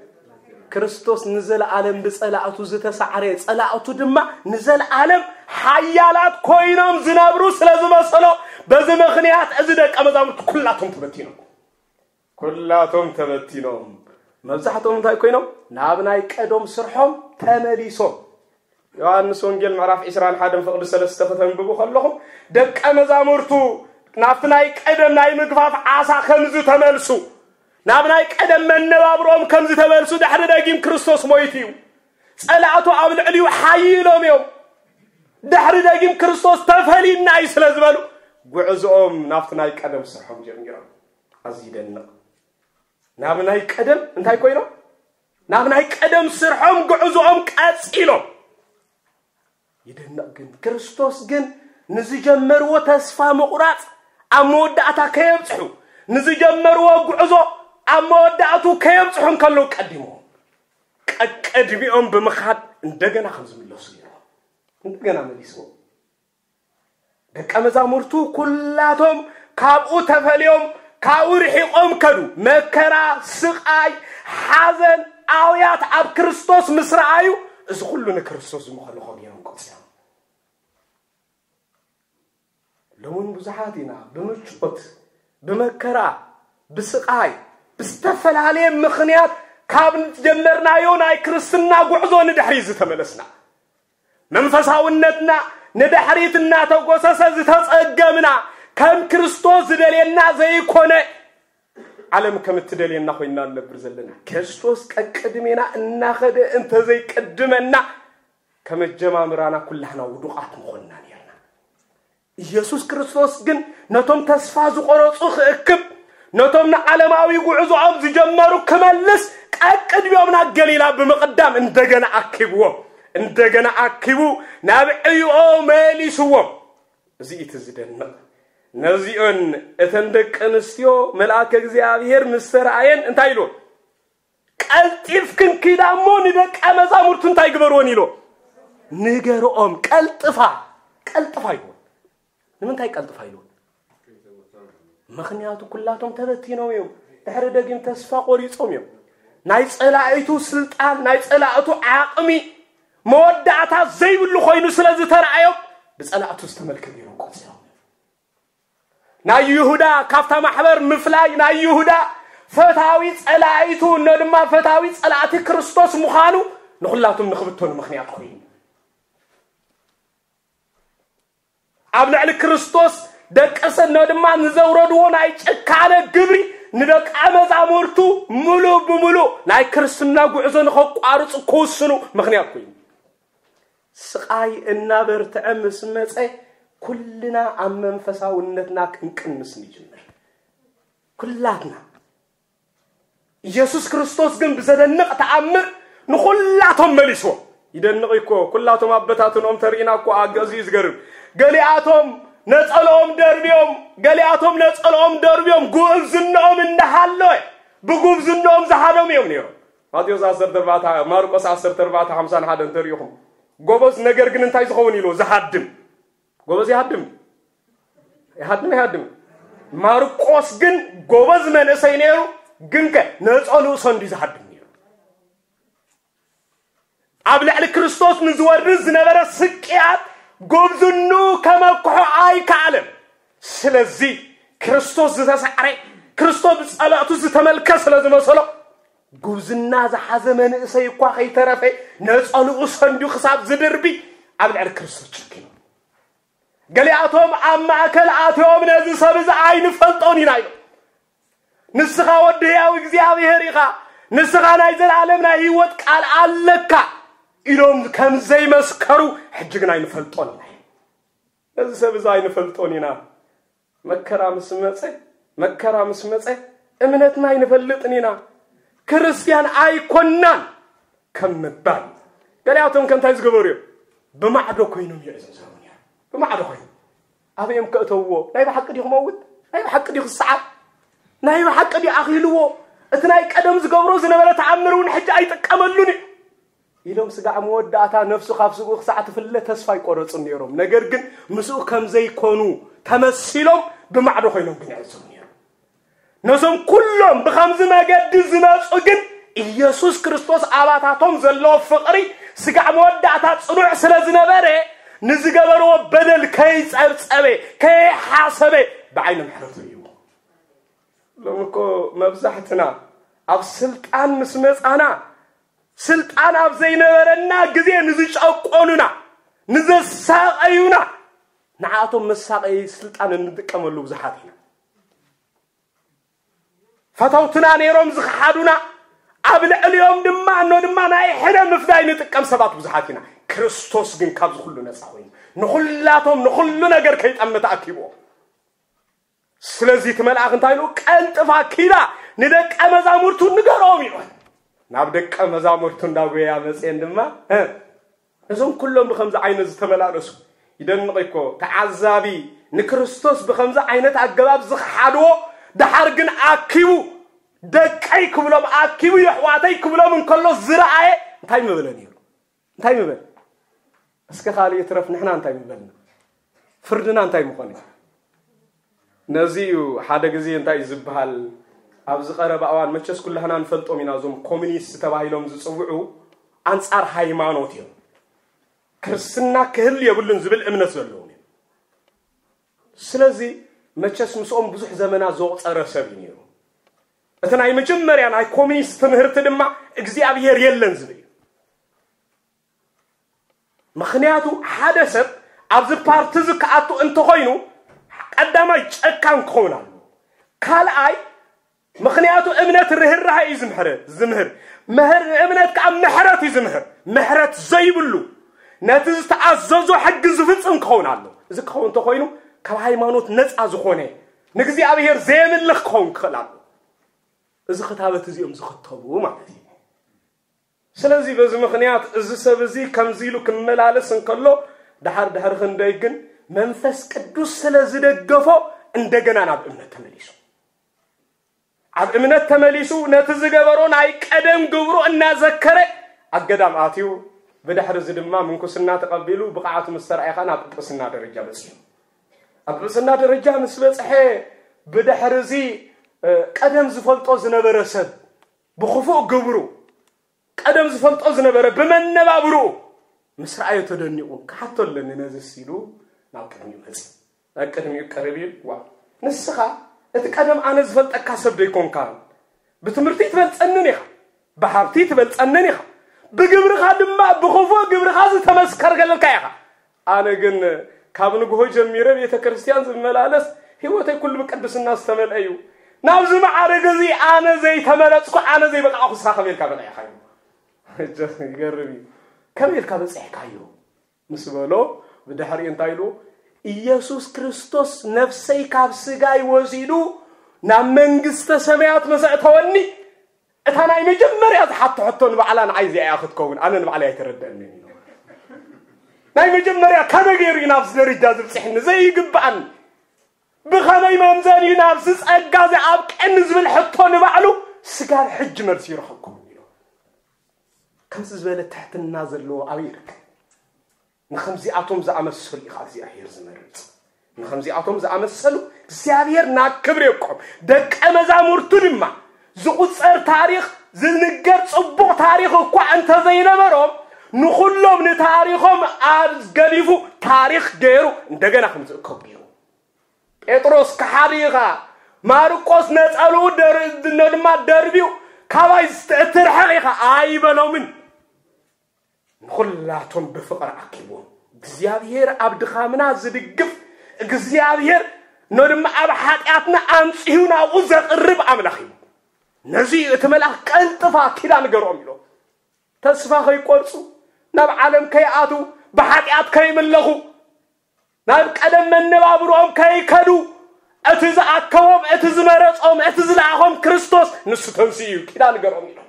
S1: ክርስቶስ ንዘለ ዓለም በጸላእቱ ዝተሳዕረ ጸላእቱ ድማ ንዘለ ዓለም ሓያላት ኮይኖም ዝነብሩ ስለዝመሰለው በዚ ምኽንያት እዚ ደቀ መዛሙርት ኩላቶም ተበቲኖም መብዛሕቶም እንታይ ኮይኖም ናብ ናይ ቀዶም ስርሖም ተመሊሶም ዮሐንስ ወንጌል ምዕራፍ 21 ፍቅድ 3 ከተንብቡ ከለኹም ደቀ መዛሙርቱ ናፍናይ ቀደም ናይ ምግፋፍ ዓሳ ከምዝ ተመልሱ ናብናይ ቀደም መነባብሮም ከምዝ ተመልሱ ድሕሪ ደጊም ክርስቶስ ሞይትዩ ጸላእቱ ኣብ ልዕሊኡ ሓይሎም እዮም ድሕሪ ደጊም ክርስቶስ ተፈሊና ስለዝበሉ ጉዕዞኦም ናፍናይ ቀደም ስርሖም ጀሚሮም ኣዝይደና ናብናይ ቀደም እንታይ ኮይኖም ናብናይ ቀደም ስርሖም ጉዕዞኦም ቀጽኢሎም ይደና ግን ክርስቶስ ግን ንዝጀመርዎ ተስፋ መቁራጽ ኣመወዳእታ ከየብጽሑ ንዝጀመርዎ ጉዕዞ ኣመወዳእቱ ከየብጽሑን ከሎ ቀድሚኦም ብምኻድ እንደገና ከምዝምለሱ ይረው እንደገና መልሶ ደቀ መዛሙርቱ ኩላቶም ካብኡ ተፈልዮም ካብኡ ርሒቆም ከዱ መከራ ስቃይ ሓዘን ኣውያት ኣብ ክርስቶስ ምስራኣዩ እዚ ኩሉ ንክርስቶስ ዝመኸለኹም እዮም ቆጽያ لون بزحاتنا بمشقت بمكرا بسقاي بستفل عليه مخنيات كابن جمرنا يوناي كرسنا غعزو ندحري زتملسنا منفساونتنا ندحريتنا توقسس زتصقمنا كم كريستوس دلينا زي كونه عالم كم تدلينا خوينا نبر زلنا كريستوس قدمينا اناخد انت زي قدمنا كم جمامرانا كلنا ودقات مخنا ኢየሱስ ክርስቶስ ግን ነቶም ተስፋ ዝቆረጹ ክእክብ ነቶም ዓለማዊ ጉዕዞኦም ዝጀመሩ ከመልስ ቀቅድቢዮምና ገሊላ በመቀዳም እንደገና አክቡ ናብዕዮ መልሱዎ እዚ ኢትዝደና ነዚኡን እተንደቀንስዮ መልአከ እግዚአብሔር ምስተራአየን እንታይሉ ቀልጢፍክን ኪዳሞ ንደቀ መዛሙርቱ እንታይ ግበርዎን ኢሎ ንገርኦም ቀልጥፋ ይሆን ንምንታይ ቀልጥፋ ይሎ ምክንያቱ ኩላቶም ተበቲኖም እዮም ድሕሪ ደግም ተስፋ ቆሪጾም እዮም ናይ ጸላእቱ ስልጣን ናይ ጸላእቱ ዓቅሚ መወዳእታ ዘይብሉ ኮይኑ ስለዚ ተራእዮም በጸላእቱ ዝተመልከተ ይሮም ቆጽያው ናይ ይሁዳ ካፍታ ማሕበር ምፍላይ ናይ ይሁዳ ፈታዊ ጸላእቱ ነድማ ፈታዊ ጸላእቲ ክርስቶስ ምዃኑ ንኹላቶም ንኽብቶን ምክንያት ኮይኑ ኣብ ልዕሊ ክርስቶስ ደቀሰን ነድማ ንዘውረድዎ ናይ ጭካነ ግብሪ ንደቀ መዛሙርቱ ሙሉ ብሙሉ ናይ ክርስትና ጉዕዞ ንኸቋርጹ ክውስኑ ምክንያት ኮይኑ ስቃይ እናበርትዐ ምስ መጸ ኩልና ኣብ መንፈሳውነትና ክንቅንስ ንጅምር ኩላትና ኢየሱስ ክርስቶስ ግን ብዘደንቕ ተኣምር ንኹላቶም መሊሶ ይደንቕ እኮ ኩላቶም አበታትኖም ተሪና እኮ አገዙ ይዝገርም ገሊአቶም ነጸሎም ደርቢዮም ጉብዝናኦም እንደሃለወ ብጉብዝናኦም ዝሃዶም እዮም ነይሮም ማቴዎስ 10:4 ማርቆስ 10:51 እንተሪኹም ጎበዝ ነገር ግን እንታይ ዝኸውን ኢሎ ዝሃድም ጎበዝ ይሃድም ማርቆስ ግን ጎበዝ መንእሰይ ነይሩ ግን ነጸሉ ሰንዲ ዝሃድም ነይሩ ኣብ ልዕሊ ክርስቶስ ንዝወርድ ዝነበረ ስቅያት ጎብዝኑ ከመኩሖ ኣይከኣለም ስለዚ ክርስቶስ ዝተሳዕረ ክርስቶስ ጸላእቱ ዝተመልከ ስለዝመሰሎ ጉብዝና ዝሓዘ መንእሰይ እኳ ከይተረፈ ነጸሉ ሰንዲ ክሳብ ዝድርቢ ኣብ ልዕሊ ክርስቶስ ጭኪኑ ገሊአቶም ኣብ ማእከል ኣትዮም ነዚ ሰብ ኣይንፈልጦን ኢና ኢሎም ንስኻ ወዲ ሕያው እግዚአብሔር ኢኻ ንስኻ ናይ ዘላለም ናይ ህይወት ቃል ኣለካ ኢሎም ከም ዘይመስከሩ ሕጂ ግን ኣይንፈልጦን ኢና ነዚ ሰብ ኣይንፈልጦን ኢና መከራ ምስ መጸ እምነትና ኣይንፈልጥን ኢና ክርስቲያን ኣይኮናን ከም ምባል ገሊአቶም ከምታይ ዝገበሩ እዮም ብማዕዶ ኮይኖም ይዕዘዙ بمعنى خوي أبيهم كأتوه لا يبحق دي خموت لا يبحق دي خصعب لا يبحق دي أخيلوه أتناي كدم زقبروز نبلا تعمرون حتى أي تكملوني يلوم سقع مودعتا نفسه خافسقو خصعت في الله تسفاي قرص النيروم نجرجن مسوق كم زي كونو تمثيلهم بمعنى خوينهم بنعزهم نيروم نزوم كلهم بخمس ما قد الزناس أجن يسوع كريستوس عباتهم زلوا فقري سقع مودعتا صنوع سلازنا بره نزقبروا بدل كيس أبي كي حاسبه بعين محرته يوم لو مكو مبزحتنا أب سلطان مسمس أنا سلطان أب زين ورنا جزية نزيش أو قانونا نزل ساق أيونا نعاتهم مساق أي سلطان ندكملوا بزحاتنا فتوتنا نيروم زخادونا قبل اليوم دما ناي حنا مفداي نتكم سبات بزحاتنا ክርስቶስ ግን ካብዝ ሁሉ ነፃ ሆይ ንኹላቶም ንኹሉ ነገር ከይጣመተ አኪቦ ስለዚህ ተመላእክ እንታይሉ ቀልጥፋ ኪዳ ንደቀ መዛሙርቱ ንገሮም ይሆን ናብ ደቀ መዛሙርቱ እንዳጎያ መጽን ድማ እዞም ኩሎም በከምዛ አይነት ዝተመላለሱ ይደንቕ እኮ ተዓዛቢ ንክርስቶስ በከምዛ አይነት አገባብ ዝሓድዎ ዳሓር ግን አኪቡ ደቀይ ክብሎም አኪቡ ይሕዋተይ ክብሎም እንከሎ ዝረአየ እንታይ መብለን ይሩ እንታይ መብለን اسكا خالي يترف نحنا انتاي مبلنا فردنا انتاي مخوني نزيو حدا غزي انتاي زبحال ابز قرب اوان مچس كلنا نفلطو مينازوم كومونيست تبايلوم زصوعو انصار هايمانوت يم ክርስትና ክህል የብሉን ዝብል እምነት ዘለው ስለዚህ መቸስ ምስኦም ብዙሕ ዘመና ዘወፀረ ሰብ ይነሩ እተናይ መጀመሪያ ናይ ኮሚኒስት ትምህርት ድማ እግዚአብሔር የለን ዝብል ምክንያቱ ሓደ ሰብ ኣብዚ ፓርቲ ዝከኣቱ እንተ ኮይኑ ቀዳማይ ጨካን ክኾናሉ ካልኣይ ምክንያቱ እምነት ርህራሄ ዝምህር እምነት ካብ ምሕረት ይዝምህር ምሕረት ዘይብሉ ነቲ ዝተኣዘዞ ሕጊ ዝፍጽም ክኾናሉ እዚ ክኾን እንተ ኮይኑ ካብ ሃይማኖት ነፃ ዝኾነ ንእግዚአብሔር ዘየምልኽ ክኾን ክኽእላሉ እዚ ክታበት እዚኦም ዝኽተቡ ማለት እዩ ስለዚህ በዚ ምክንያት እዚ ሰብ እዚ ከምዚሉ ክመላለስ እንከሎ ዳሕር ክንደይ ግን መንፈስ ቅዱስ ስለዝደገፎ እንደገና ናብ እምነት ተመሊሱ عب إمنة تمليسو نتزجبرون أي قدم جبرو إن ذكره أقدم آتيو بدحر زدما من كسرنا تقبلوا بقعة مسترعي خان أبقسنا درجة بس أبقسنا درجة مسبت حي بدحر زي قدم زفلت أزنا برسد بخفوق جبرو قدم زفلت أزنا بر بمن نبابرو مسرعي تدنيون كحتى لنا نزسيلو ناقدم يمس ناقدم يقربيل وا نسخة اتقدم أنا زفلت أكاسب ديكون كان بتمرتي تبلصنني بحارتي تبلصنني بجبر خادم ما بخوفه جبر خاص تمسكر قال كيها أنا جن كابن جوه جميرة بيتكريستيان زملالس هو تكل بقدس الناس تمل أيو نابز ما عرجزي أنا زي تملت أنا زي بقى أخو ساق ميل كابن أي خايو جس يقربي كميل كابن صح كايو مسبلو بدحر ينتايلو يسوع كريستوس نفسي كابس جاي وزيدو نامنجست سمعت مسأتوني أنا مجمرة حتى نبعلان عايز ياخذ كون أنا نبعلي يتردني ناي مجمرة كم غير نفس درجة بصحن زي جبان بخمي ممزاني نفس أجازة أبك نزبل حتى نبعلو سجال حج مرسي رحكم كم زبالة تحت النازل لو عبيرك نخمزي أتوم زعمسل إخازي أحير زمرت نخمزي أتوم زعمسلو زيادير ناك كبريكم دك أمزامور تلمّا زقط صار تاريخ زنقر صبو تاريخ كو أنت زينا مرام نخلو من تاريخهم قليفو تاريخ غيرو اندقنا خمس كبيرو بيتروس كحريقا ماركوس نسألو ندما دربيو كوايز ترحقيقا آيبانو من نخلاتهم بفقر عكيبون እግዚአብሔር አብድኻምና ዝድግፍ እግዚአብሔር ኖድማ አብ ኃጢአትና አንጽዩና ወዘቅርብ አምላኺ ነዚ እትመላኽ ቀልጥፋ ኪዳን ገሮም ይሎ ተስፋ ከይቆርጹ ናብ ዓለም ከይአቱ በኃጢአት ከይመለኹ ናብ ቀደም መነባብሮም ከይከዱ እትዝአከቦም እትዝመረጾም እትዝላኾም ክርስቶስ ንሱ ተንስዩ ኪዳን ገሮም ይሎ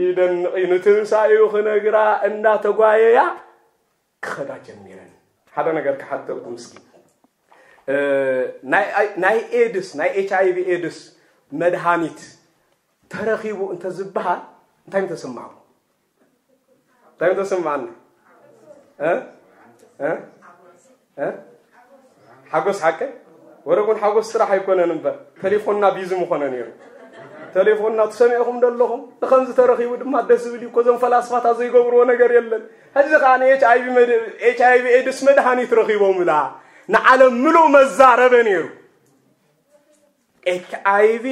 S1: ይደን ኢንትንሳዩ ኸነግራ እንዳተጓየያ ከዳ ጀሚረን ሓደ ነገር ከሐደብኩም እስኪ ናይ ኤድስ ናይ ኤችአይቪ ኤድስ መድኃኒት ተረኺቡ እንተ ዝብሃል እንታይ ተሰማው እንታይ ተሰማና ሓጎስ ሓቀ ወረጉን ሓጎስ ስራሕ አይኮነን እንበር ቴሌፎንና ቢዚ መኾነ ነይሩ ቴሌፎንና ተሰሚዕኩም ደለኹም ለኸንዝ ተረኺቡ ድማ ደስ ብል ይኮ ዘን ፈላስፋታ ዘይገብርዎ ነገር የለን هذا كان HIV AIDS مدهاني ترخيبهم لا نعلم ملو مزارة بنيرو HIV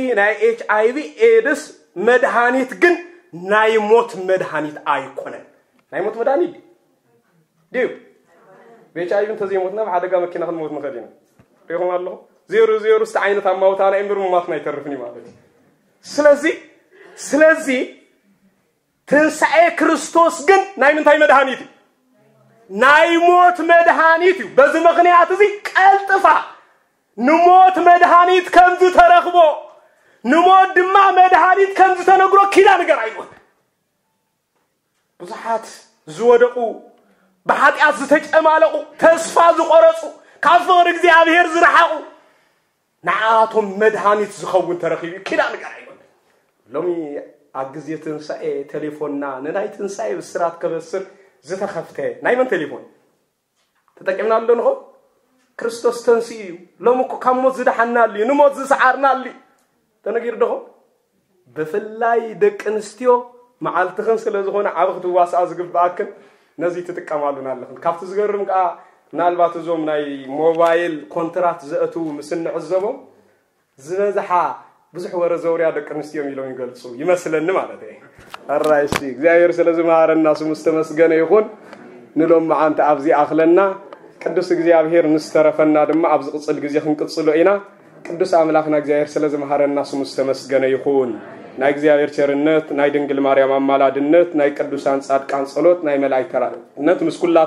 S1: AIDS مدهاني تجن نايموت مدهاني أيقونة نايموت مدهاني ديو HIV تزيموتنا بعد كم كنا خدمت مخدين ريهم الله 0 استعينت عم موتانا إمبر ما فينا يترفني ما بدي سلازي تنسى كريستوس جن نايم تاي مدهانيتي نايموت مدهانيتي بس مغنيات زي كالتفا نموت مدهانيت كنز ترخبو نموت دماء مدهانيت كنز تنقرو كلا نقر عيوان بزحات زودقو بحات يعزتك امالقو تسفازو قرصو كافور اكزيابير زرحاقو نعاتهم مدهانيت زخوون ترخيبي كلا نقر عيوان لومي أجزية تنسى تليفوننا نناي تنسى بسرعة كبسر زت خفته نايمن تليفون تتكلمنا لونه كريستوس تنسي لو مكو كم مزد حنا لي نموت زسعرنا لي تنقير ده بفلاي دك انستيو مع التخنس لزخونا عبخت واسع زقف باكن نزي تتكلمنا لهم كافت زقرم كا نالبات زوم ناي موبايل كونترات زأتو مسن عزبو زنزحا بزح ورا زوريا دك انستيو ميلون يغلصو يمثلن معناته الرايشي እግዚአብሔር ስለዝማረ الناس مستمسገነ ይሁን ንሎም ማዓንተ አብዚ አخلنا ቅዱስ እግዚአብሔር ንስተረፈና ድማ አብዚ ቅጽል ጊዜ ክንቅጽሎ ኢና ቅዱስ አምላክና እግዚአብሔር ስለዝማረ الناس مستمسገነ ይሁን ናይ እግዚአብሔር ቸርነት ናይ ድንግል ማርያም አማላድነት ናይ ቅዱሳን ጻድቃን ጸሎት ናይ መላእክት ተራድኦነት ምስኩላት